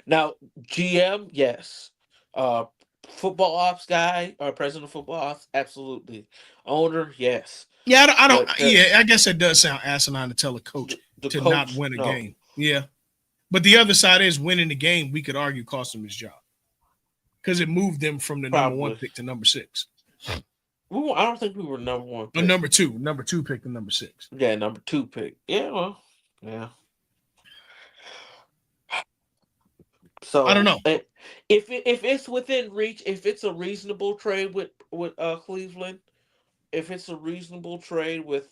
Now, GM, yes. Uh, Football ops guy or president of football ops, absolutely. Owner, yes. yeah, I don't, But yeah, I guess it does sound asinine to tell a coach the to not coach, win a no, game. Yeah, but the other side is winning the game. We could argue cost him his job because it moved them from the number one probably. pick to number six. I don't think we were number one Or pick. number two pick to number six. Yeah, number two pick. Yeah, well, yeah. I don't So know. if it's within reach, if it's a reasonable trade with Cleveland, if it's a reasonable trade with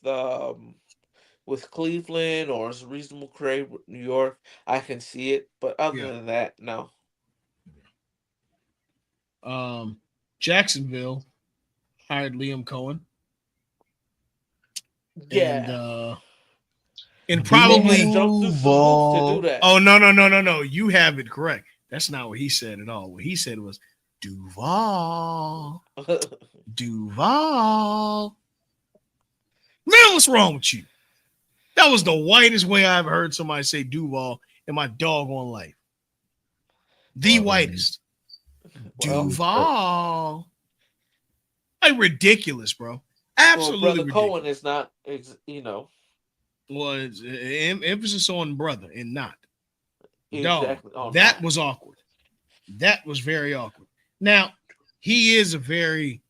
Cleveland or it's a reasonable trade with New York, I can see it. But Yeah. other than that, no. Um, Jacksonville hired Liam Cohen and Yeah, they had to probably jump through some hoops to do Duval. that. oh no. You have it correct. That's not what he said at all. What he said was Duval. Duval. Man, what's wrong with you? That was the whitest way I've heard somebody say Duval in my doggone life. The Well, I mean, whitest. well, Duval. Like ridiculous, bro. well, Absolutely brother Cohen ridiculous. is not, Was emphasis on brother and not dog. exactly on That not. was awkward. That was very awkward. Now, he is a very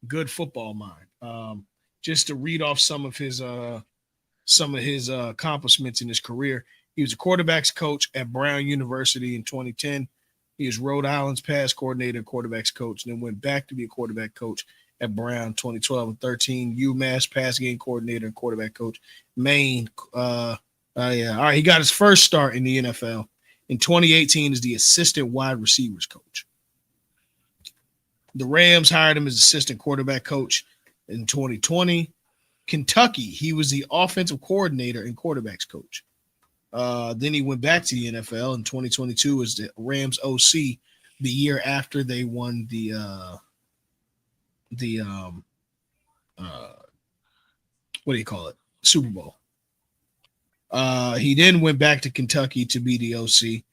good football mind. Just to read off some of his accomplishments in his career, he was a quarterbacks coach at Brown University in 2010. He was Rhode Island's pass coordinator and quarterbacks coach, and then went back to be a quarterback coach at Brown, 2012 and 13. UMass pass game coordinator and quarterback coach. Maine. Yeah. All right. He got his first start in the NFL. In 2018, is the assistant wide receivers coach. The Rams hired him as assistant quarterback coach in 2020. Kentucky, he was the offensive coordinator and quarterbacks coach. Then he went back to the NFL in 2022 as the Rams OC, the year after they won the uh, what do you call it, Super Bowl. He then went back to Kentucky to be the OC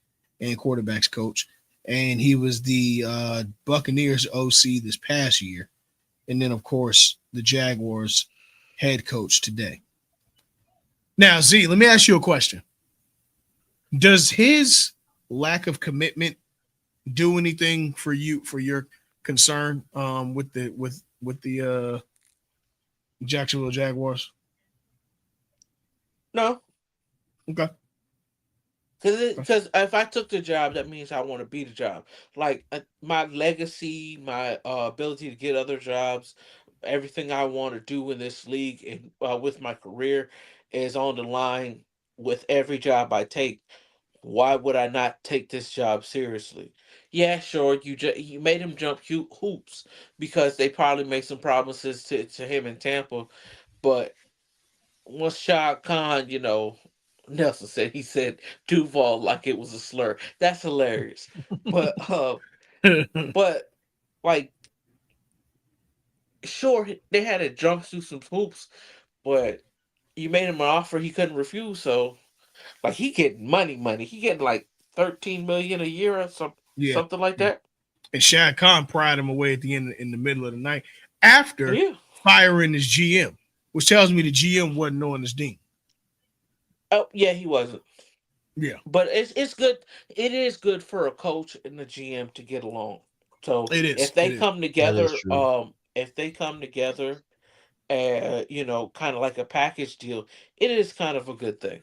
and quarterbacks coach, and he was the Buccaneers OC this past year, and then of course the Jaguars head coach today. Now, Z, let me ask you a question. Does his lack of commitment do anything for you for your concern with the Jacksonville Jaguars? No, Okay. because if I took the job, that means I want to be the job. Like my legacy, my ability to get other jobs, everything I want to do in this league and with my career is on the line with every job I take. Why would I not take this job seriously? Yeah, sure, you made him jump hoops because they probably made some promises to him in Tampa, but once Shah Khan, Nelson said he said Duval like it was a slur. That's hilarious. But but like sure they had to jump through some hoops, but you made him an offer he couldn't refuse. So like he getting money. He getting like 13 million a year or Yeah. something like that. And Shad Khan pried him away at the end in the middle of the night after Yeah. firing his GM, which tells me the GM wasn't knowing his dean. Oh yeah, he wasn't. Yeah, But it's good. It is good for a coach and the GM to get along. So it is. It is. That is true. if they come together, kind of like a package deal, it is kind of a good thing.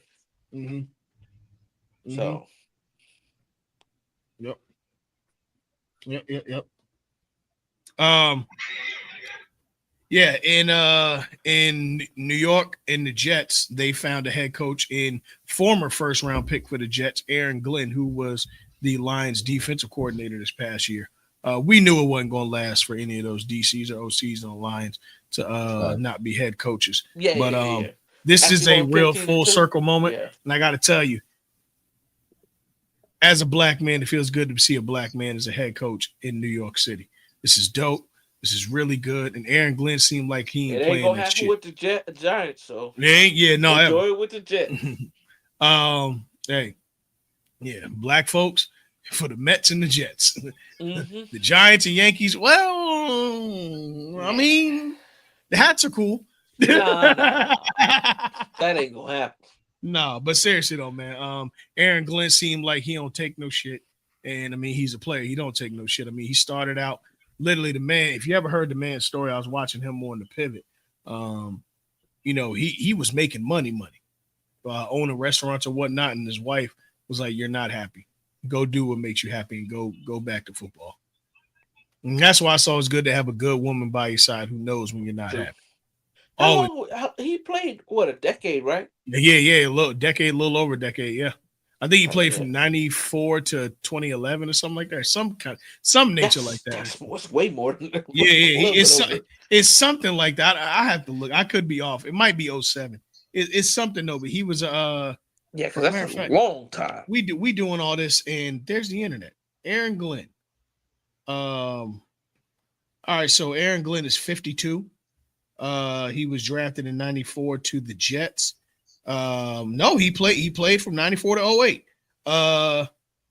Mm-hmm. Mm-hmm. So Yep. Yep. Yep. Yep. Um. Yeah, in New York in the Jets, they found a head coach in former first round pick for the Jets, Aaron Glenn, who was the Lions defensive coordinator this past year. We knew it wasn't going to last for any of those DCs or OCs on the Lions to not be head coaches. yeah, But yeah, yeah. this After is a going real 15 full to 2, circle moment, yeah. and I got to tell you, as a black man, it feels good to see a black man as a head coach in New York City. This is dope. This is really good. And Aaron Glenn seemed like he It ain't ain't playing gonna that happen shit. with the Giants, so It ain't, yeah, no, ever. enjoy it with the Jets. Hey, yeah, black folks for the Mets and the Jets. Mm-hmm. The Giants and Yankees, well, I Nah, mean, the hats are cool. nah. That ain't gonna happen. No, but seriously though, man, Aaron Glenn seemed like he don't take no shit, and I mean he's a player. He don't take no shit. I mean he started out literally the man. If you ever heard the man's story, I was watching him on the pivot. Um, he was making money, owning restaurants or whatnot, and his wife was like, "You're not happy. Go do what makes you happy, and go back to football." And that's why it's always good to have a good woman by your side who knows when you're not True. happy. How Always. long? He played what, a decade, right? Yeah, a little over a decade. Yeah, I think he Oh played yeah. from '94 to 2011 or something like that. Some nature like that. That's what's way more than a Yeah, little bit over. it's something like that. I have to look. I could be off. It might be '07. It's something though. But he was Yeah, because that's matter a of fact, long time. we doing all this, and there's the internet. Aaron Glenn. All right, so Aaron Glenn is 52. He was drafted in '94 to the Jets. No, he played from '94 to '08.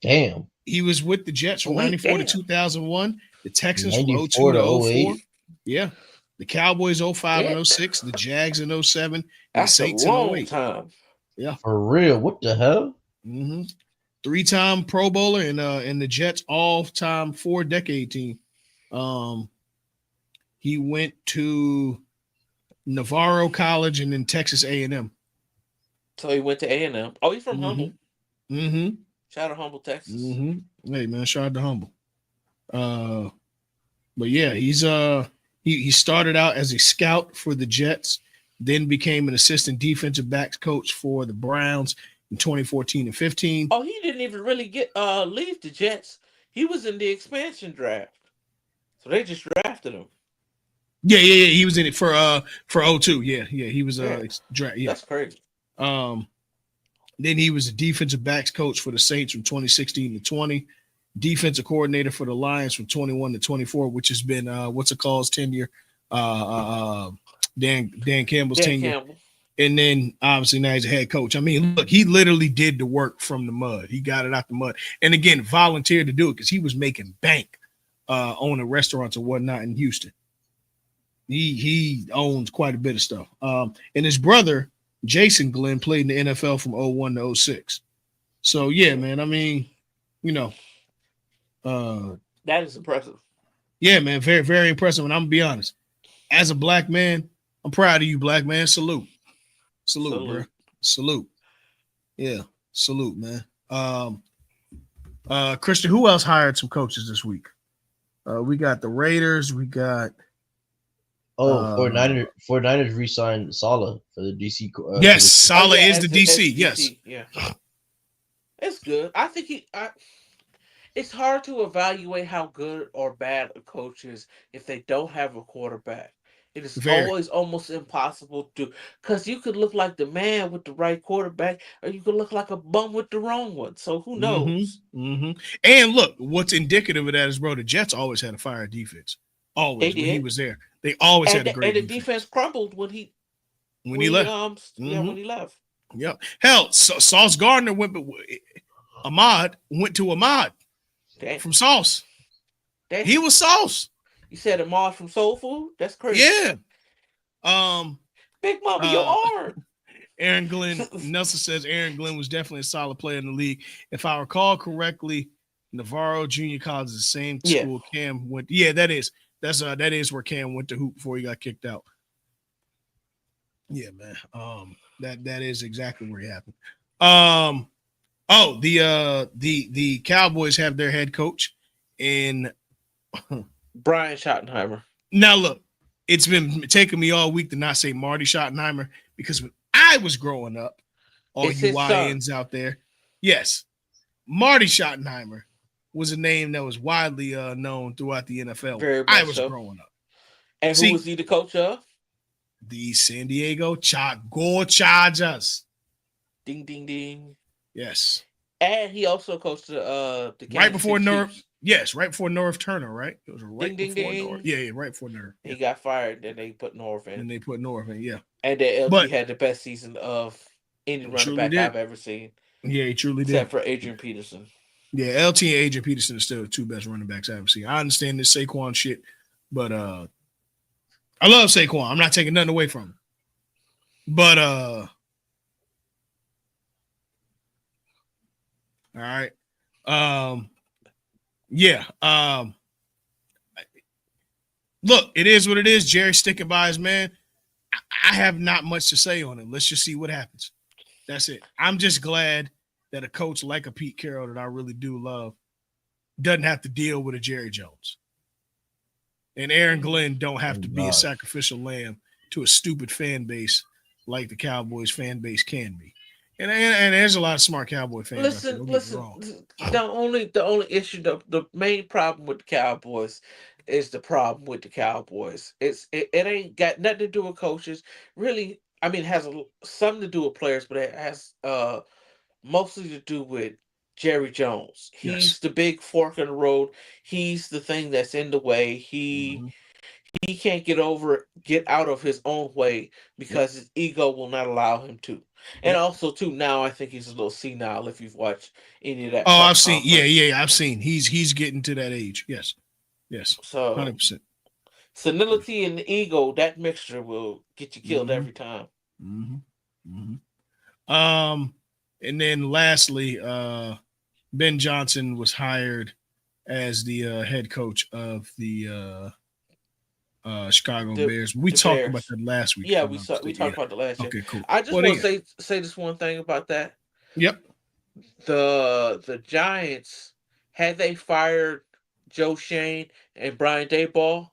Damn. He was with the Jets from Wait, '94 to damn, 2001. The Texans from '02 94 to to '04. 08. Yeah. The Cowboys '05 damn. and '06. The Jags in '07. And the That's a Saints in long '08. time. Yeah. For real. What the hell? Mm-hmm. 3-time Pro Bowler and the Jets all-time 4-decade team. He went to Navarro College and then Texas A&M. So he went to A&M. Oh, he's from Humble. Mm-hmm. Shout out Humble, Texas. Mm-hmm. Hey man, shout out to Humble. But yeah, He started out as a scout for the Jets, then became an assistant defensive backs coach for the Browns in 2014 and 15. Oh, he didn't even really get leave the Jets. He was in the expansion draft, so they just drafted him. Yeah. He was in it for '02. Yeah. He was Yeah, yeah. that's crazy. Um, then he was a defensive backs coach for the Saints from 2016 to 20. Defensive coordinator for the Lions from 21 to 24, which has been what's it called tenure, Dan Campbell's Dan tenure, Campbell. and then obviously now he's a head coach. I mean, look, he literally did the work from the mud. He got it out the mud, and again, volunteered to do it because he was making bank owning restaurants and whatnot in Houston. He owns quite a bit of stuff. And his brother Jason Glenn played in the NFL from '01 to '06. So yeah, man. I mean, you know, uh, That is impressive. yeah, man, very very impressive. And I'm gonna be honest, as a black man, I'm proud of you, black man. Salute, bro. Salute. Salute. Yeah, salute, man. Christian, who else hired some coaches this week? We got the Raiders. We got Oh, uh 49ers re-signed Salah for the DC. yes, Oh Salah yeah, is the as DC. Yes. DC. Yeah, it's good. I think it's hard to evaluate how good or bad a coach is if they don't have a quarterback. It is Very. always almost impossible to, because you could look like the man with the right quarterback, or you could look like a bum with the wrong one. So who knows? And look, what's indicative of that is, bro, the Jets always had a fire defense. They Always when he did, was there, they always had a and great the defense defense. crumbled When he left. when he left. Yep. Hell, Sauce Gardner Ahmad went to Ahmad Damn, from Sauce. damn. He was Sauce. You said a Mars from Soul Food? That's crazy. Yeah. Um. Big Mama, your Uh. arm. Aaron Glenn Nelson says Aaron Glenn was definitely a solid player in the league. If I recall correctly, Navarro Junior College is the same Yeah. school Cam went. Yeah, that is where Cam went to hoop before he got kicked out. Yeah, man. That is exactly where he happened. The Cowboys have their head coach in Brian Schottenheimer. now look, it's been taking me all week to not say Marty Schottenheimer because when I was growing up, all It's you his son. YNs out there, yes, Marty Schottenheimer was a name that was widely known throughout the NFL. Very I much was so. growing up. And who See, was he the coach of? the San Diego Chargers. Ding ding ding. Yes. And he also coached the Right Kansas before City North. Chiefs. Yes, right before North Turner, right? It was right Ding ding before North. ding. Yeah, right before North. He Yeah. got fired, then they put North in. And they put North in, yeah. And then LT But had the best season of any running truly back did. I've ever seen. Yeah, he truly did. Except for Adrian Peterson. Yeah, LT and Adrian Peterson are still the two best running backs I've ever seen. I understand this Saquon shit, but I love Saquon. I'm not taking nothing away from him. But all right. Yeah. Look, it is what it is. Jerry's sticking by his man. I have not much to say on it. Let's just see what happens. That's it. I'm just glad that a coach like a Pete Carroll that I really do love doesn't have to deal with a Jerry Jones. And Aaron Glenn don't have to be a sacrificial lamb to a stupid fan base like the Cowboys fan base can be. And there's a lot of smart Cowboy fans. Listen. The only issue, the main problem with the Cowboys is the problem with the Cowboys. It ain't got nothing to do with coaches. Really, I mean, it has something to do with players, but it has mostly to do with Jerry Jones. He's Yes. the big fork in the road. He's the thing that's in the way. He can't get out of his own way because his ego will not allow him to. And also too, now I think he's a little senile if you've watched any of that. Oh, press I've seen. conference. Yeah, I've seen. He's getting to that age. Yes. So 100%. senility and the ego, that mixture will get you killed every time. And then lastly, Ben Johnson was hired as the head coach of the Chicago Bears. We talked Bears. about that last week. Yeah, we talked about the last year. Okay, cool. I just want to say this one thing about that. Yep. The Giants, had they fired Joe Shane and Brian Daboll,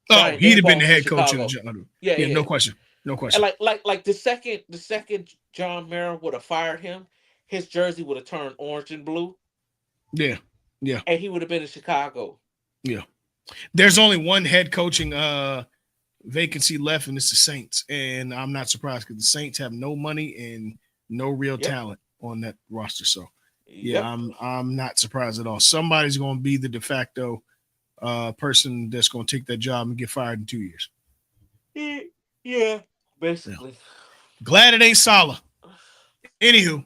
Oh, Brian he'd have been the Daboll's in head coach of the Chicago. Giants. Yeah, Yeah, no yeah. question. No And question. like the second John Mara would have fired him, his jersey would have turned orange and blue, Yeah. Yeah. and he would have been in Chicago. Yeah. There's only one head coaching vacancy left, and it's the Saints. And I'm not surprised because the Saints have no money and no real Yep. talent on that roster. So yeah, Yep. I'm not surprised at all. Somebody's gonna be the de facto person that's gonna take that job and get fired in 2 years. Yeah. Yeah. Basically. Glad it ain't Salah. Anywho,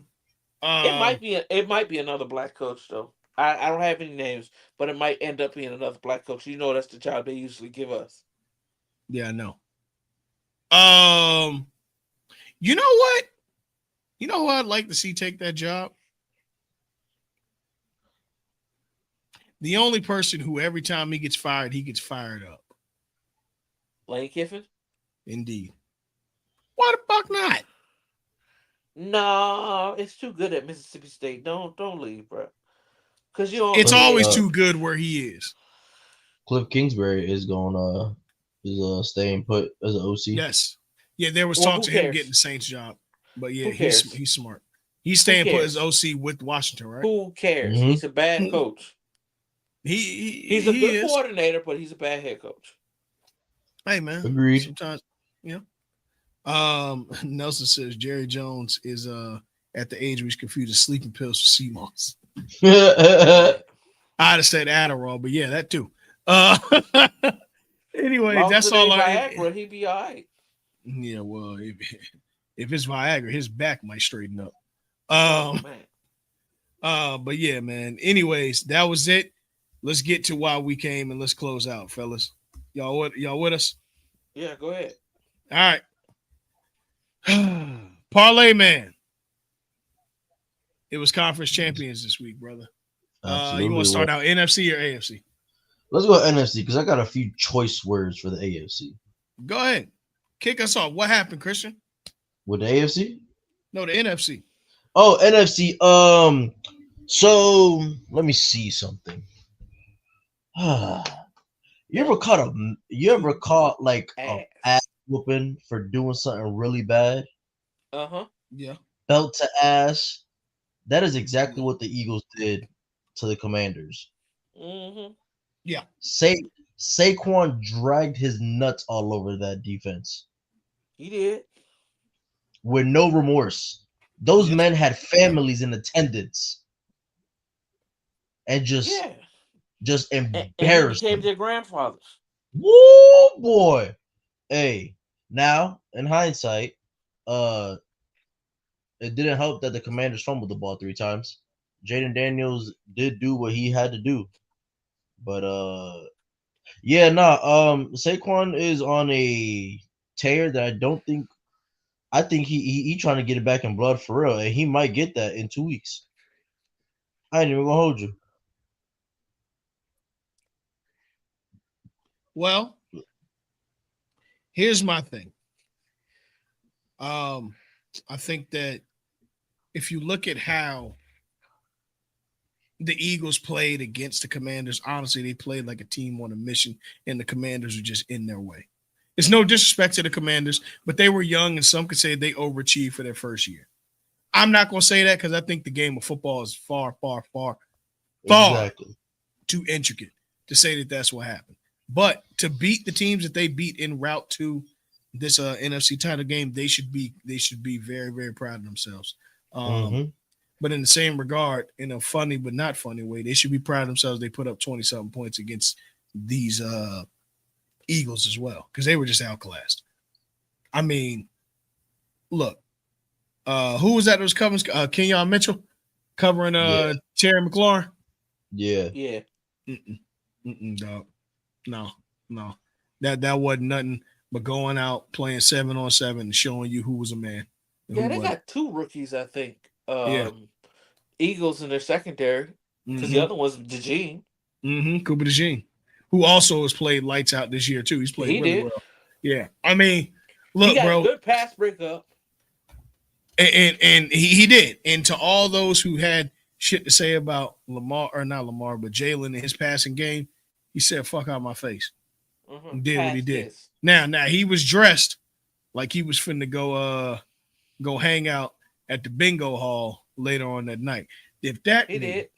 It might be another black coach though. I don't have any names, but it might end up being another black coach. You know that's the job they usually give us. yeah, I know. Um, you know what? You know who I'd like to see take that job? The only person who every time he gets fired up. Lane Kiffin? Indeed. Why the fuck not? No, it's too good at Mississippi State. Don't leave, bro. Cause you don't It's Cliff, always yeah. too good where he is. Cliff Kingsbury is going is staying put as an OC. Yes. Yeah, there was Well, talks who of him getting the cares? Saints job. But yeah, Who cares? he's smart. He's Who staying put as cares? OC with Washington, right? Who cares? Mm-hmm. He's a bad coach. He's a He good is. coordinator, but he's a bad head coach. Hey man. Agreed. Sometimes, Nelson says Jerry Jones is at the age where he's confusing sleeping pills for sea moss. Yeah. I'd have said Adderall, but yeah, that too. Anyway, Long as that's it all ain't I. Viagra, he be all right. Yeah, well, if it's Viagra, his back might straighten up. Oh man. But yeah, man. Anyways, that was it. Let's get to why we came and let's close out, fellas. Y'all with us? Yeah, go ahead. All right. Parlay man. It was conference champions this week, brother. Absolutely. You want to start out NFC or AFC? Let's go NFC because I got a few choice words for the AFC. Go ahead. Kick us off. What happened, Christian? With the AFC? No, the NFC. Oh, NFC. So let me see something. You ever caught like a ass whooping for doing something really bad? Uh-huh. Yeah. Belt to ass. That is exactly what the Eagles did to the Commanders. Mm-hmm. Yeah. Saquon dragged his nuts all over that defense He did. with no remorse. Those Yes. men had families in attendance and Yeah. just And he embarrassed became them. their grandfathers. Woo boy. Hey, now in hindsight, it didn't help that the Commanders fumbled the ball 3 times. Jaden Daniels did do what he had to do. But Saquon is on a tear that I think he trying to get it back in blood for real, and he might get that in 2 weeks. I ain't even gonna hold you. Well, here's my thing. I think that if you look at how the Eagles played against the Commanders, honestly, they played like a team on a mission, and the Commanders were just in their way. It's no disrespect to the Commanders, but they were young, and some could say they overachieved for their first year. I'm not going to say that because I think the game of football is far Exactly. too intricate to say that that's what happened. But to beat the teams that they beat en route to this NFC title game, they should be very, very proud of themselves. But in the same regard, in a funny but not funny way, they should be proud of themselves. They put up 20-something points against these Eagles as well because they were just outclassed. I mean, look, who was that was covering Kenyon Mitchell covering Terry McLaurin? Yeah. Yeah. Dog. No. That wasn't nothing but going out playing 7-on-7 and showing you who was a man. Yeah, they got 2 rookies, I think. Eagles in their secondary because the other one's DeJean. Cooper DeJean, who also has played lights out this year too. He's played really well. Yeah, I mean, look, he got bro, a good pass breakup, and he did. And to all those who had shit to say about Lamar, or not Lamar, but Jalen and his passing game, he said, "Fuck out my face." and did what he Past did. this. Now he was dressed like he was finna go hang out at the bingo hall later on that night. If that He nigga, did.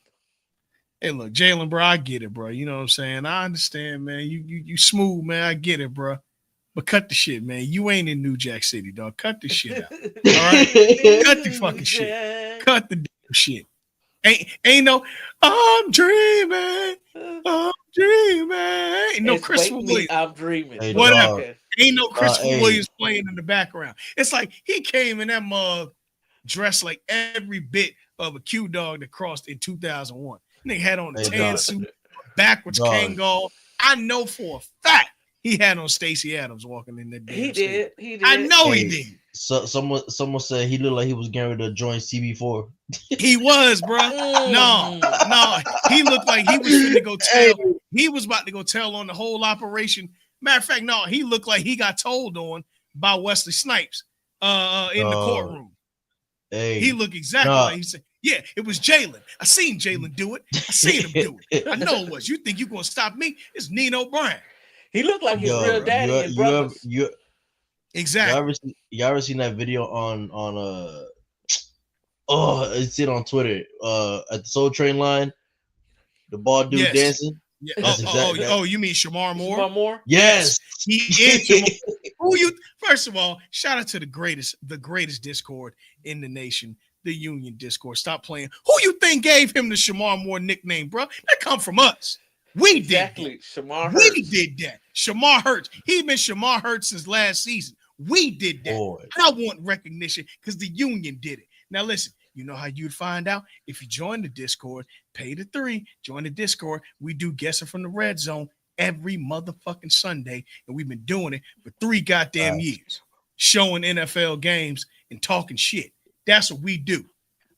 hey, look, Jalen, bro, I get it, bro. You know what I'm saying? I understand, man. You smooth, man. I get it, bro. But cut the shit, man. You ain't in New Jack City, dog. Cut the shit out. All right? Cut the fucking shit. Cut the damn shit. Ain't no, I'm dreaming. I'm dreaming. Ain't no It's Christopher wake me, Williams. I'm dreaming. Hey, Whatever. dog. Ain't no Christopher Hey. Williams playing in the background. It's like he came in that mug dressed like every bit of a Q dog that crossed in 2001. Nigga had on a Hey, tan dog. suit, backwards Dog. Kangol. I know for a fact he had on Stacey Adams walking in that damn He stadium. did. He did. I know Hey, he did. So someone said he looked like he was getting ready to join CB4. He was, bro. No. He looked like he was finna go tell. He was about to go tell on the whole operation. Matter of fact, no, he looked like he got told on by Wesley Snipes in the courtroom. Hey, He looked exactly like he said, yeah, it was Jalen. I seen Jalen do it. I seen him do it. I know it was. You think you gonna stop me? It's Nino Bryan. He looked like his real daddy and brothers. Exactly. Y'all ever seen that video on it's it on Twitter at the Soul Train line, the bald dude dancing. Yeah. That's You mean Shamar Moore? Shamar Moore? Yes. He is Shamar. Who you? First of all, shout out to the greatest Discord in the nation, the Union Discord. Stop playing. Who you think gave him the Shamar Moore nickname, bro? That come from us. We Exactly. did. Shamar We Hurts. did that. Shamar Hurts. He been Shamar Hurts since last season. We did that. Boy. I want recognition because the Union did it. Now listen, you know how you'd find out if you join the Discord, pay the $3, join the Discord. We do Guessing from the Red Zone every motherfucking Sunday, and we've been doing it for 3 goddamn years, showing NFL games and talking shit. That's what we do.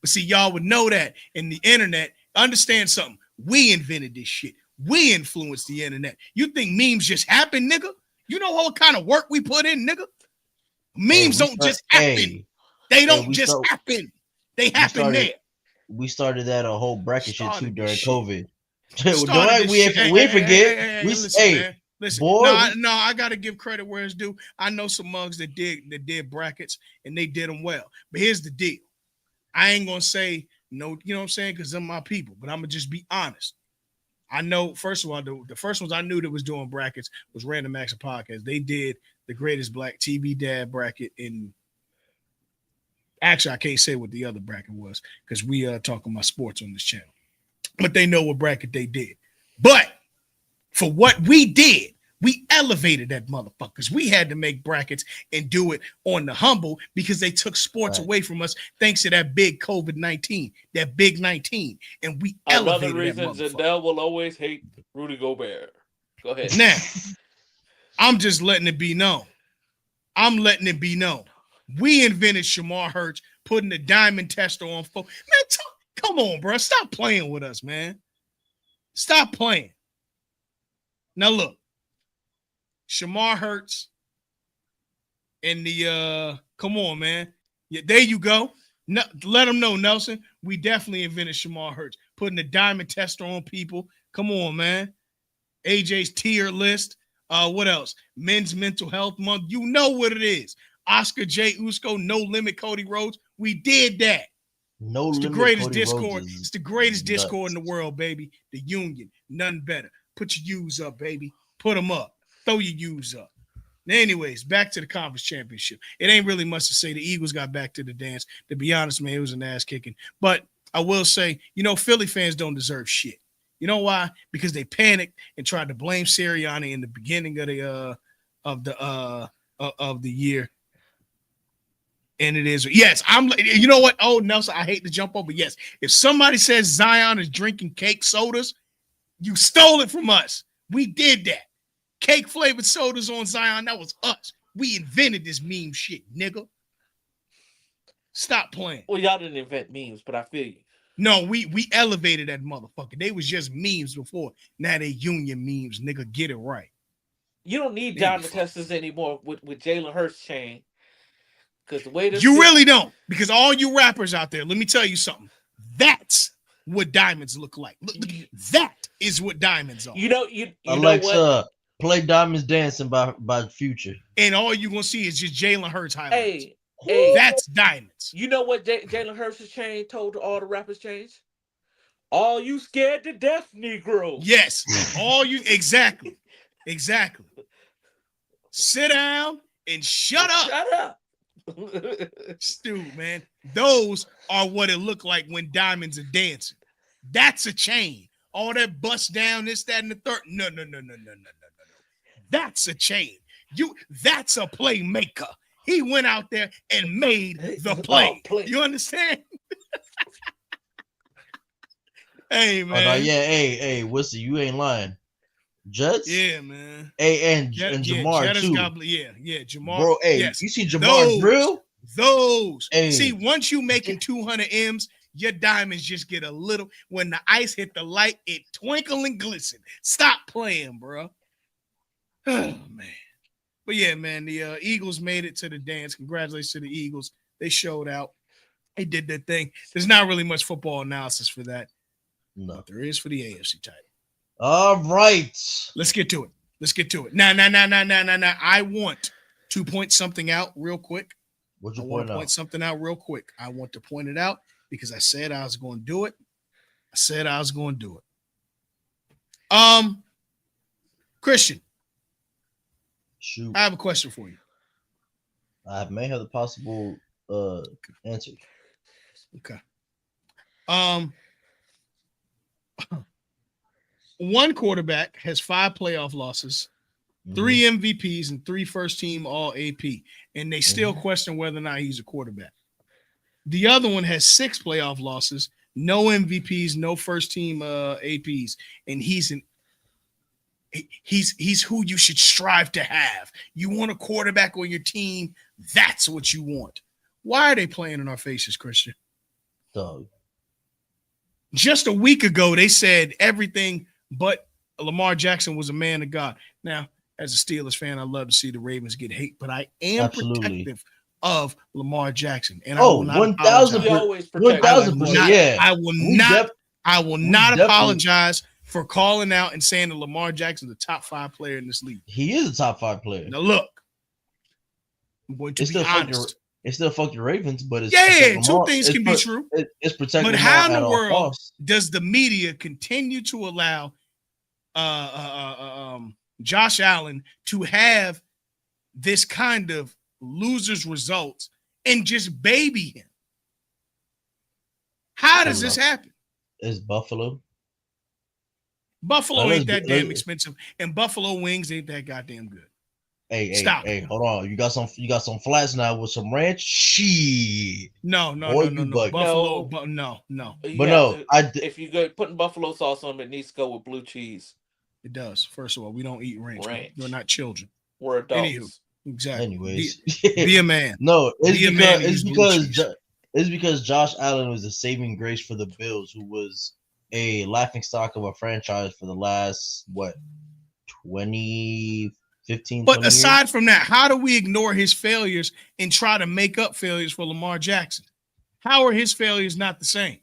But see, y'all would know that in the internet. Understand something. We invented this shit. We influenced the internet. You think memes just happen, nigga? You know what kind of work we put in, nigga? Memes don't just happen. They don't just happen. They happen there. We started that whole bracket shit too during COVID. We forget. Listen, boy, I gotta give credit where it's due. I know some mugs that did brackets and they did them well. But here's the deal. I ain't gonna say no, you know what I'm saying, because they're my people, but I'm gonna just be honest. I know, first of all, the first ones I knew that was doing brackets was Random Acts Podcast. They did the Greatest Black TV Dad bracket in. Actually, I can't say what the other bracket was because we are talking about sports on this channel. But they know what bracket they did. But for what we did, we elevated that motherfuckers. We had to make brackets and do it on the humble because they took sports away from us thanks to that big COVID-19, that big 19. And we elevated that motherfucker. Another reason Zendel will always hate Rudy Gobert. Go ahead. Now, I'm just letting it be known. I'm letting it be known. We invented Shamar Hurts, putting the diamond tester on folks. Man, come on, bro. Stop playing with us, man. Stop playing. Now, look. Shamar Hurts and the come on, man. Yeah, there you go. No, let them know, Nelson. We definitely invented Shamar Hurts, putting the diamond tester on people. Come on, man. AJ's tier list. What else? Men's Mental Health Month. You know what it is. Oscar J. Usko, No Limit Cody Rhodes. We did that. It's the greatest Discord. It's the greatest Discord in the world, baby. The Union. None better. Put your U's up, baby. Put them up. Throw your U's up. Anyways, back to the conference championship. It ain't really much to say. The Eagles got back to the dance. To be honest, man, it was an ass kicking. But I will say, Philly fans don't deserve shit. You know why? Because they panicked and tried to blame Sirianni in the beginning of the year. And it is, yes, you know what? Oh, Nelson, I hate to jump over. Yes, if somebody says Zion is drinking cake sodas, you stole it from us. We did that. Cake flavored sodas on Zion, that was us. We invented this meme shit, nigga. Stop playing. Well, y'all didn't invent memes, but I feel you. No, we elevated that motherfucker. They was just memes before. Now they Union memes, nigga. Get it right. You don't need John Testers anymore with Jalen Hurts chain. Because the way this really don't. Because all you rappers out there, let me tell you something. That's what diamonds look like. Look, that is what diamonds are. You Alexa, know what? Play Diamonds Dancing by Future. And all you're gonna see is just Jalen Hurts highlights. Hey, That's Diamonds. you know what Jalen Hurts' chain told all the rappers change? All you scared to death, Negro. Yes, all you exactly. Sit down and shut up. Shut up. Stu, man. Those are what it looked like when diamonds are dancing. That's a chain. All that bust down, this, that, and the third. No. That's a chain. That's a playmaker. He went out there and made the play. You understand? Hey, man. Oh, no, yeah, hey, Wissy, you ain't lying. Jets? Yeah, man. Hey, and Jamar, too. Jamar. Bro, hey, yes. You see Jamar drill? Those. Hey. See, once you making 200 M's, your diamonds just get a little, when the ice hit the light, it twinkle and glisten. Stop playing, bro. Oh, man. But yeah, man, the Eagles made it to the dance. Congratulations to the Eagles. They showed out. They did their thing. There's not really much football analysis for that. No. But there is for the AFC title. All right. Let's get to it. Now. I want to point something out real quick. What'd you I want to point something out real quick. I want to point it out because I said I was going to do it. Christian. Shoot. I have a question for you. I may have the possible answer. Okay. One quarterback has 5 playoff losses, 3 MVPs, and 3 first-team All-AP, and they still question whether or not he's a quarterback. The other one has 6 playoff losses, no MVPs, no first-team APs, and he's who you should strive to have. You want a quarterback on your team, that's what you want. Why are they playing in our faces, Christian? Dog. Just a week ago, they said everything but Lamar Jackson was a man of God. Now, as a Steelers fan, I love to see the Ravens get hate, but I am protective of Lamar Jackson. And I will not 1,000%. Yeah. I will not apologize for calling out and saying that Lamar Jackson is the top 5 player in this league. He is a top 5 player. Now, look, I'm going to be honest. It still fucked the Ravens, but it's two things can be true. It's protecting. But how in the world does the media continue to allow Josh Allen to have this kind of losers results and just baby him? How does this happen? It's Buffalo. Buffalo ain't that damn expensive, and Buffalo wings ain't that goddamn good. Hey, hold on. You got some flats now with some ranch? Shit. No. Buffalo, no. But no, if you go putting buffalo sauce on it needs to go with blue cheese. It does. First of all, we don't eat ranch. We're not children. We're adults. Anywho, exactly. Anyways, be a man. No, it's because Josh Allen was a saving grace for the Bills, who was a laughing stock of a franchise for the last 15, but aside from that, how do we ignore his failures and try to make up failures for Lamar Jackson? How are his failures not the same?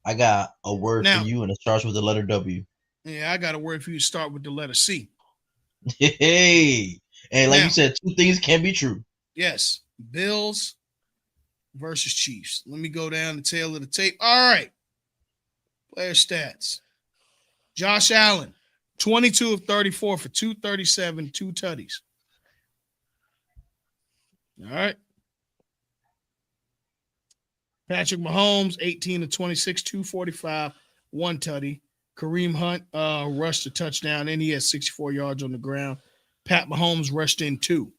I got a word for you, and it starts with the letter W. Yeah, I got a word for you to start with the letter C. Hey, and like you said, 2 things can be true. Yes, Bills versus Chiefs. Let me go down the tail of the tape. All right, player stats. Josh Allen. 22 of 34 for 237, 2 tutties. All right. Patrick Mahomes, 18 of 26, 245, 1 tutty. Kareem Hunt rushed a touchdown, and he had 64 yards on the ground. Pat Mahomes rushed in 2.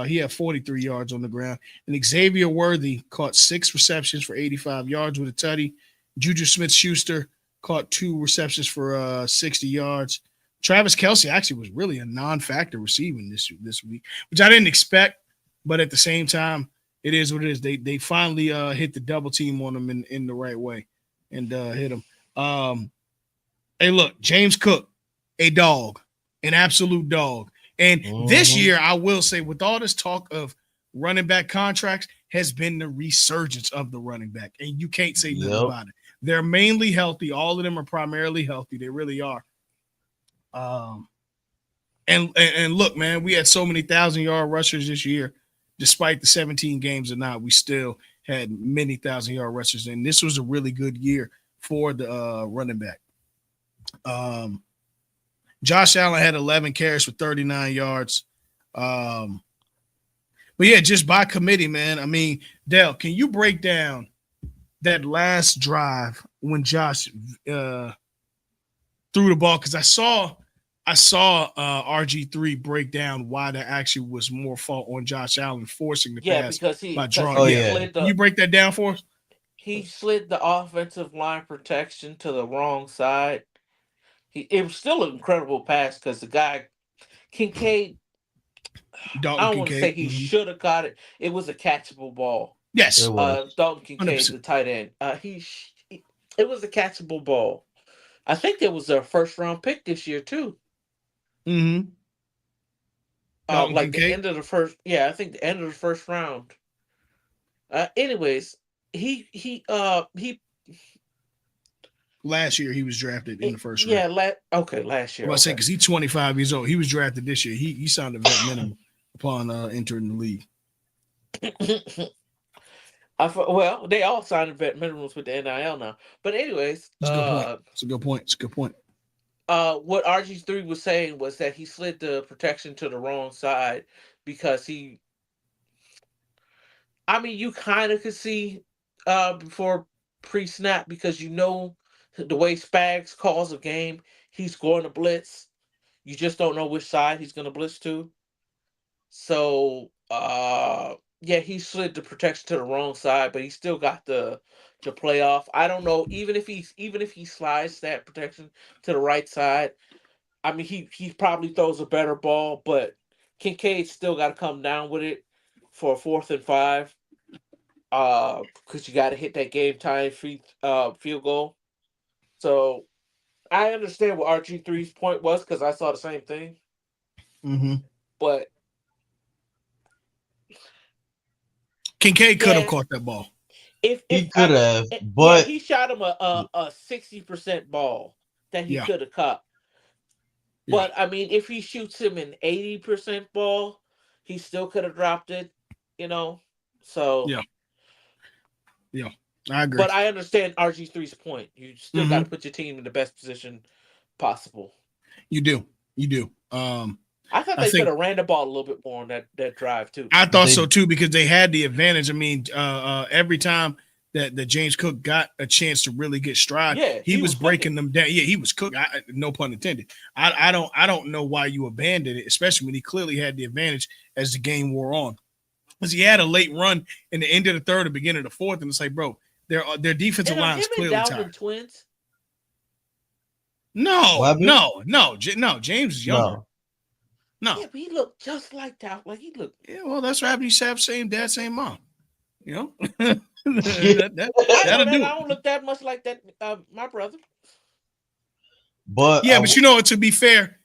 He had 43 yards on the ground. And Xavier Worthy caught 6 receptions for 85 yards with a tutty. Juju Smith-Schuster caught 2 receptions for 60 yards. Travis Kelce actually was really a non-factor receiving this week, which I didn't expect, but at the same time, it is what it is. They finally hit the double team on him in the right way and hit him. Hey, look, James Cook, a dog, an absolute dog. And this year, I will say, with all this talk of running back contracts, has been the resurgence of the running back, and you can't say nothing about it. They're mainly healthy. All of them are primarily healthy. They really are. Um, and look, man, we had so many 1,000 yard rushers this year, despite the 17 games or not, we still had many 1,000 yard rushers, and this was a really good year for the running back. Um, Josh Allen had 11 carries for 39 yards. Um, but yeah, just by committee, man. I mean, Dell, can you break down that last drive when Josh threw the ball? Because I saw RG3 break down why there actually was more fault on Josh Allen forcing the Yeah, pass because by Oh drawing. Yeah, yeah, can you break that down for us? he slid the offensive line protection to the wrong side. It was still an incredible pass because the guy Kincaid. I Dalton don't want to say Kincaid. he should have caught it. It was a catchable ball. it Yes, was. Dalton hundred Kincaid, percent. the tight end. It was a catchable ball. I think it was their first round pick this year too. Mm-hmm. Dalton Like the Kincaid. end of the first. Yeah, I think the end of the first round. Anyways, he Last year he was drafted in the first round. yeah. Okay, last I'm year. about to say Okay. because he's 25 years old. He was drafted this year. He signed a vet minimum upon entering the league. Well, they all signed vet minimums with the NIL now. But anyways, It's a good point. It's a good point. It's a good point. what RG3 was saying was that he slid the protection to the wrong side because I mean, you kind of could see before pre-snap because you know the way Spags calls a game, he's going to blitz. You just don't know which side he's going to blitz to. So, yeah, he slid the protection to the wrong side, but he still got the playoff. I don't know, even if he slides that protection to the right side, I mean, he probably throws a better ball, but Kincaid still got to come down with it for a 4th and 5. Because you got to hit that game time field goal. So I understand what RG3's point was because I saw the same thing. Mm-hmm. But Kincaid could have yeah, caught that ball. He could have, yeah, but he shot him a 60% ball that he Yeah, could have caught. yeah, But I mean, if he shoots him an 80% ball, he still could have dropped it. You know, so. yeah, yeah. I agree. But I understand RG3's point. You still got to Mm-hmm. put your team in the best position possible. You do. You do. I thought I they could think have ran the ball a little bit more on that drive too. I thought so they too because they had the advantage. I mean, every time that James Cook got a chance to really get stride, Yeah, he he was was cooking. breaking them down. Yeah, he was cooked. No pun intended. I don't know why you abandoned it, especially when he clearly had the advantage as the game wore on. Because he had a late run in the end of the third or beginning of the fourth, and it's like, bro, their defensive And are line him is and clearly tired. Dalvin twins? No, what happened? no, no, no. James is younger. No. No. Yeah, but he looked just like Dalvin. Like he looked. Yeah, well, that's what happens. You have same dad, same mom. You know, Yeah. I know that'll that. do I it. don't look that much like that. My brother. But Yeah, but you know, to be fair,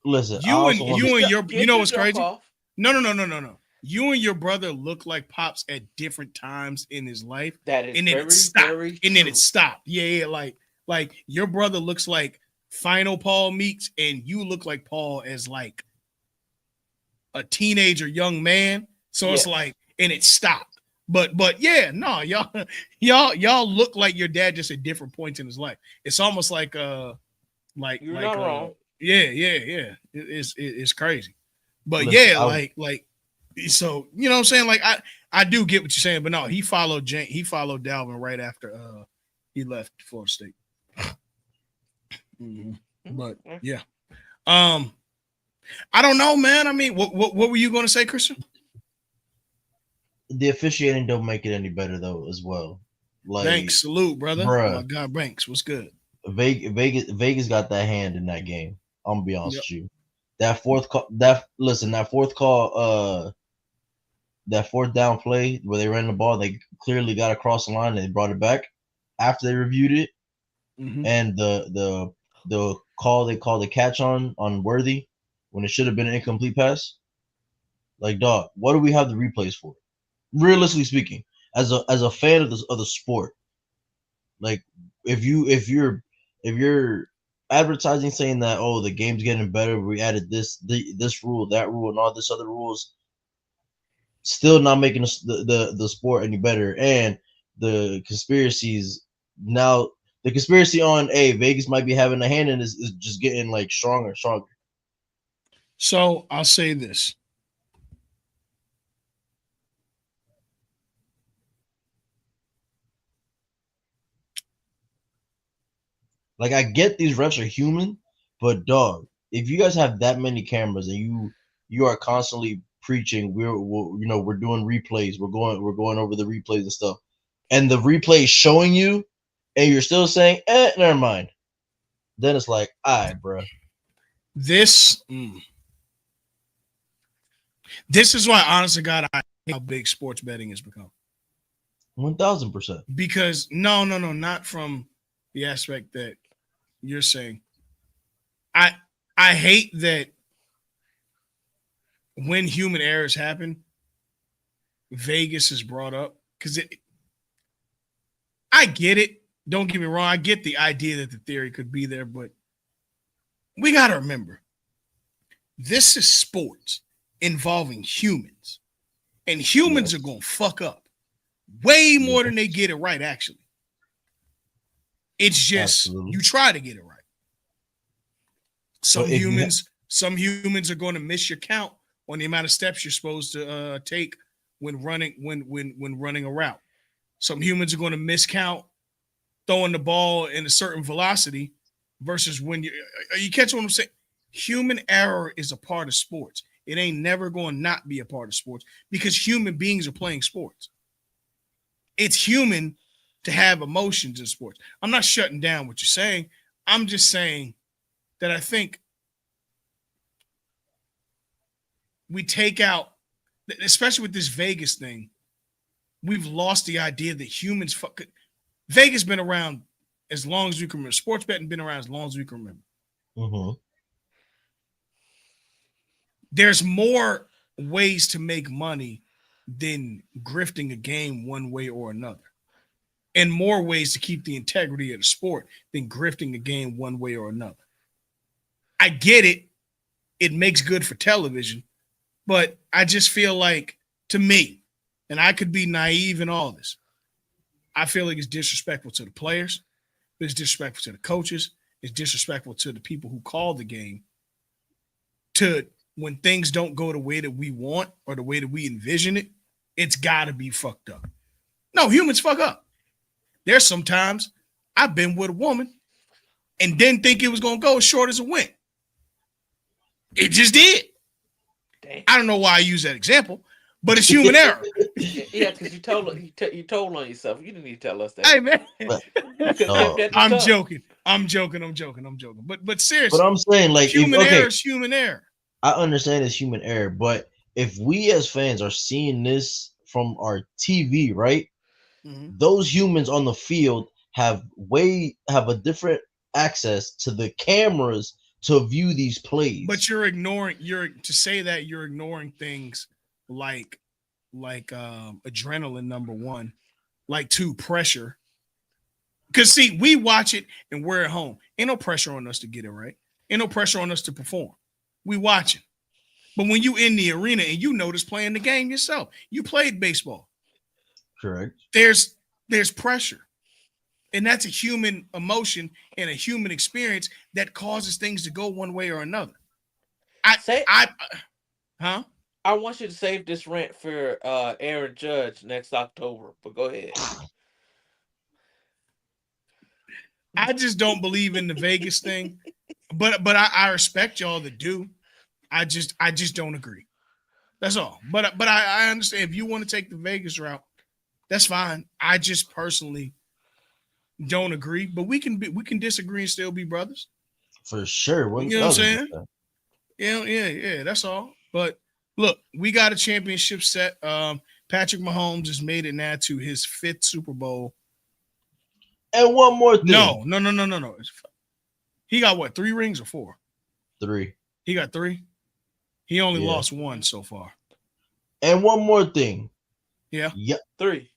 listen, I you and also want you to. and your you Get know your what's joke crazy? off. No. You and your brother look like pops at different times in his life, That is and then it very, stopped. very And then it true. stopped. Yeah, like your brother looks like final Paul Meeks, and you look like Paul as like a teenager, young man. So it's Yes, like, and it stopped. But yeah, no, y'all look like your dad just at different points in his life. It's almost like you're not wrong. yeah. It's crazy. But Listen, yeah, like so you know what I'm saying? Like I do get what you're saying, but no, he followed Dalvin right after he left Florida State. Mm-hmm. But Mm. yeah. Um I don't know, man. I mean, what were you going to say, Christian? the officiating don't make it any better though, as well. Like, Banks, salute, brother. My bruh, God, Banks, what's good? Vegas got that hand in that game. I'm gonna be honest Yep. with you. That fourth call, that fourth call, that fourth down play where they ran the ball, they clearly got across the line and they brought it back after they reviewed it, Mm-hmm. and the call they called the catch on Worthy when it should have been an incomplete pass. Like, dog, what do we have the replays for? Realistically speaking, as a fan of the sport, like if you're advertising saying that the game's getting better. We added this rule, that rule, and all this other rules. Still not making the sport any better, and the conspiracies now. The conspiracy on Vegas might be having a hand in this is just getting like stronger and stronger. So I'll say this. Like I get these refs are human, but dog, if you guys have that many cameras and you are constantly preaching, we're doing replays, we're going over the replays and stuff, and the replay is showing you, and you're still saying, never mind. Then it's like, all right, bro. This is why, honestly, God, I hate how big sports betting has become. 1000%. Because no, not from the aspect that you're saying. I hate that when human errors happen, Vegas is brought up because I get it. Don't get me wrong. I get the idea that the theory could be there, but we got to remember this is sports involving humans, and humans are going to fuck up way more than they get it right, actually. It's just you try to get it right. Some humans are going to miss your count on the amount of steps you're supposed to take when running a route. Some humans are going to miscount throwing the ball in a certain velocity versus when you catch what I'm saying? Human error is a part of sports. It ain't never going to not be a part of sports because human beings are playing sports. It's human to have emotions in sports. I'm not shutting down what you're saying. I'm just saying that I think we take out, especially with this Vegas thing, we've lost the idea that humans Vegas been around as long as we can remember. Sports betting been around as long as we can remember. Mm-hmm. There's more ways to make money than grifting a game one way or another. And more ways to keep the integrity of the sport than grifting a game one way or another. I get it. It makes good for television. But I just feel like, to me, and I could be naive in all this, I feel like it's disrespectful to the players. It's disrespectful to the coaches. It's disrespectful to the people who call the game. To when things don't go the way that we want or the way that we envision it, it's got to be fucked up. No, humans fuck up. There's sometimes I've been with a woman and didn't think it was going to go as short as it went. It just did. Damn. I don't know why I use that example, but it's human error. Yeah, because you told on yourself. You didn't need to tell us that. Hey, man. I'm joking. But seriously. But I'm saying, like, human error is human error. I understand it's human error, but if we as fans are seeing this from our TV, right? Mm-hmm. Those humans on the field have a different access to the cameras to view these plays. But you're ignoring things like adrenaline, number one, like two, pressure. Because see, we watch it and we're at home. Ain't no pressure on us to get it right. Ain't no pressure on us to perform. We watching. But when you in the arena and you notice playing the game yourself, you played baseball. Correct. There's pressure. And that's a human emotion and a human experience that causes things to go one way or another. I want you to save this rant for Aaron Judge next October, but go ahead. I just don't believe in the Vegas thing, but I respect y'all that do. I just don't agree. That's all. But I understand if you want to take the Vegas route, that's fine. I just personally don't agree, but we can disagree and still be brothers. For sure. You know what I'm saying? Yeah. That's all. But look, we got a championship set. Patrick Mahomes has made it now to his 5th Super Bowl. And one more thing. No. He got what? 3 rings or 4? 3. He got 3. He only lost 1 so far. And one more thing. Yeah. 3.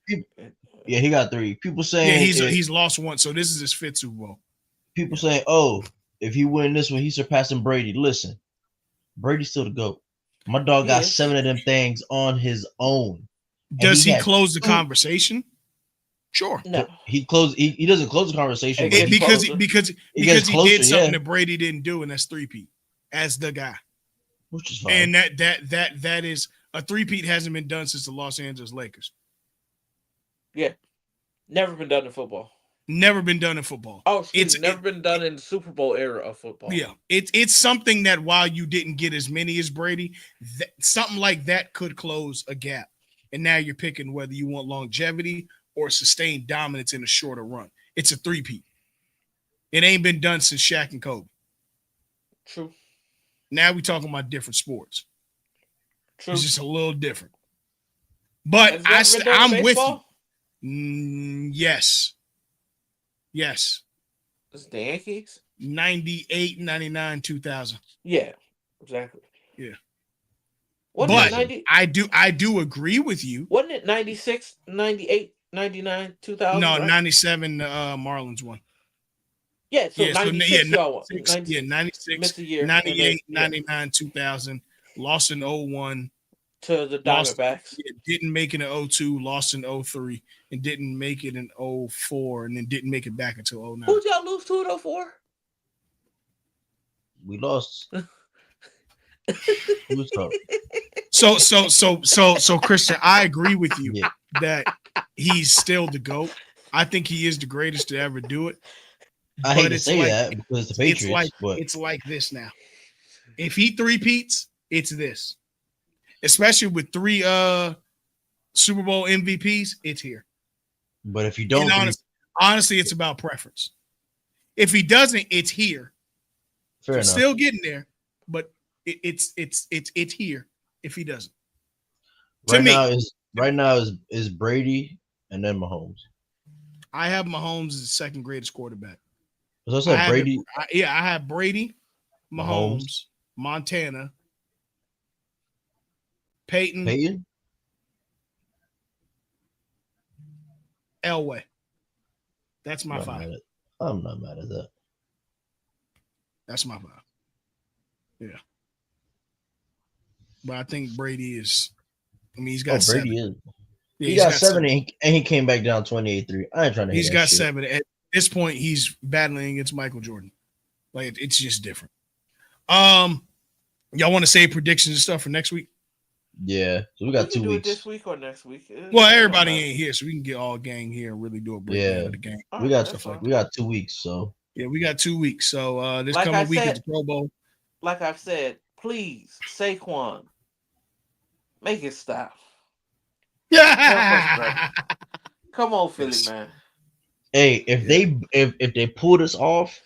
He got 3. People saying he's lost 1, so this is his 5th Super Bowl. People saying, oh, if he win this one, he's surpassing Brady. Listen, Brady's still the GOAT. My dog He got is. 7 of them things on his own. And Does he he had close the two. conversation? Sure. No, He doesn't close the conversation, it but gets he Because closer. because it gets because he closer, did something yeah, that Brady didn't do, and that's three-peat as the guy. which is fine. And that is a three-peat hasn't been done since the Los Angeles Lakers. Yeah, never been done in football. Never been done in football. Oh, excuse It's me, never been done in the Super Bowl era of football. yeah. It's something that while you didn't get as many as Brady, something like that could close a gap. And now you're picking whether you want longevity or sustained dominance in a shorter run. It's a three-peat. It ain't been done since Shaq and Kobe. True, Now we talking about different sports. true. It's just a little different. But Has it ever been done in I'm with you. baseball? Yes. Yes. It's the Yankees. 98, 99, 2000. Yeah, exactly. Yeah. Wasn't it But 90? I do agree with you. Wasn't it 96, 98, 99, 2000, No, right? 97 Marlins won. Yeah, so Yeah, so 96 y'all won. 96, 96, Missed a year. And then, 98, yeah, 99, 2000, lost in 01, to the lost Diamondbacks. didn't make it in 02, lost in 03, and didn't make it in 04, and then didn't make it back until 09. Who'd y'all lose to it for? We lost. Who's up? So Christian, I agree with you Yeah. that he's still the GOAT. I think he is the greatest to ever do it. I hate But to it's say like that because the Patriots, but it's like this now. If he three-peats, it's this. Especially with 3 Super Bowl MVPs, it's here. if you And don't, honestly, it's about preference. If he doesn't, it's here. fair enough. Still getting there, but it's here if he doesn't. Right me. now is Brady and then Mahomes. I have Mahomes as the second greatest quarterback. As I said, Brady, I have Brady, Mahomes, Mahomes, Montana, Peyton, Elway. That's my 5. I'm not mad at that. That's my 5. Yeah. But I think Brady is. I mean, he's got 7. Brady is. Yeah, he got 7 and he came back down 28-3. I ain't trying to. He's got shit. 7. At this point, he's battling against Michael Jordan. Like it's just different. Y'all want to say predictions and stuff for next week? Yeah, so we got 2 do weeks. it this week or next week. Well, everybody ain't here, so we can get all gang here and really do a breakdown of the game. We got stuff like we got 2 weeks, so yeah, we got 2 weeks. So this like coming week is the Pro Bowl. Like I've said, please, Saquon, make it stop. Yeah. Come on, Philly, man. Hey, if they pull this off,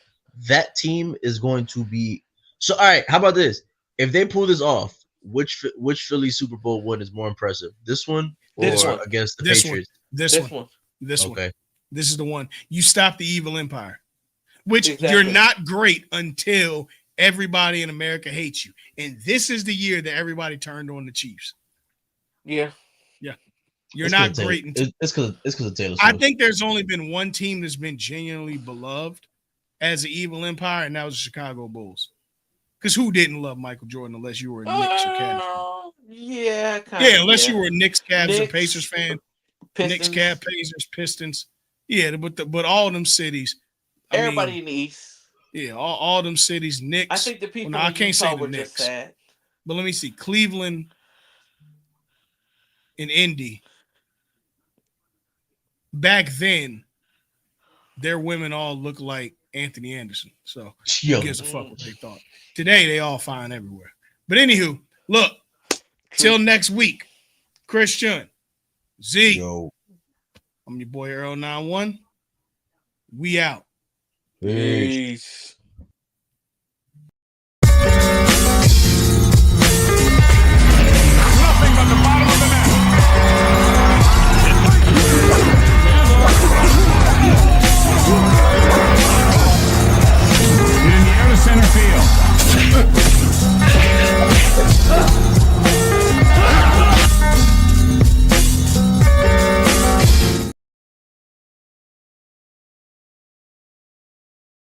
that team is going to be so. All right, how about this? If they pull this off, which Philly Super Bowl win is more impressive? This one or against the Patriots? This one. Okay. This is the one. You stop the evil empire, which you're not great until everybody in America hates you. And this is the year that everybody turned on the Chiefs. Yeah. Yeah. You're not great until it's because of Taylor Swift. I think there's only been one team that's been genuinely beloved as an evil empire, and that was the Chicago Bulls. Because who didn't love Michael Jordan unless you were a Knicks or Cavs? Yeah, unless you were a Knicks, Cavs, or Pacers fan. Pistons. Knicks, Cavs, Pacers, Pistons. Yeah, but all them cities. Everybody in the East. Yeah, all them cities. Knicks. I think the people I in can't Utah say the were Knicks. just sad. But let me see. Cleveland and Indy. Back then, their women all look like Anthony Anderson. So who gives a fuck what they thought? Today, they all fine everywhere. But anywho, look, till next week, Christian, Z. Yo. I'm your boy Earl 91. We out. Peace.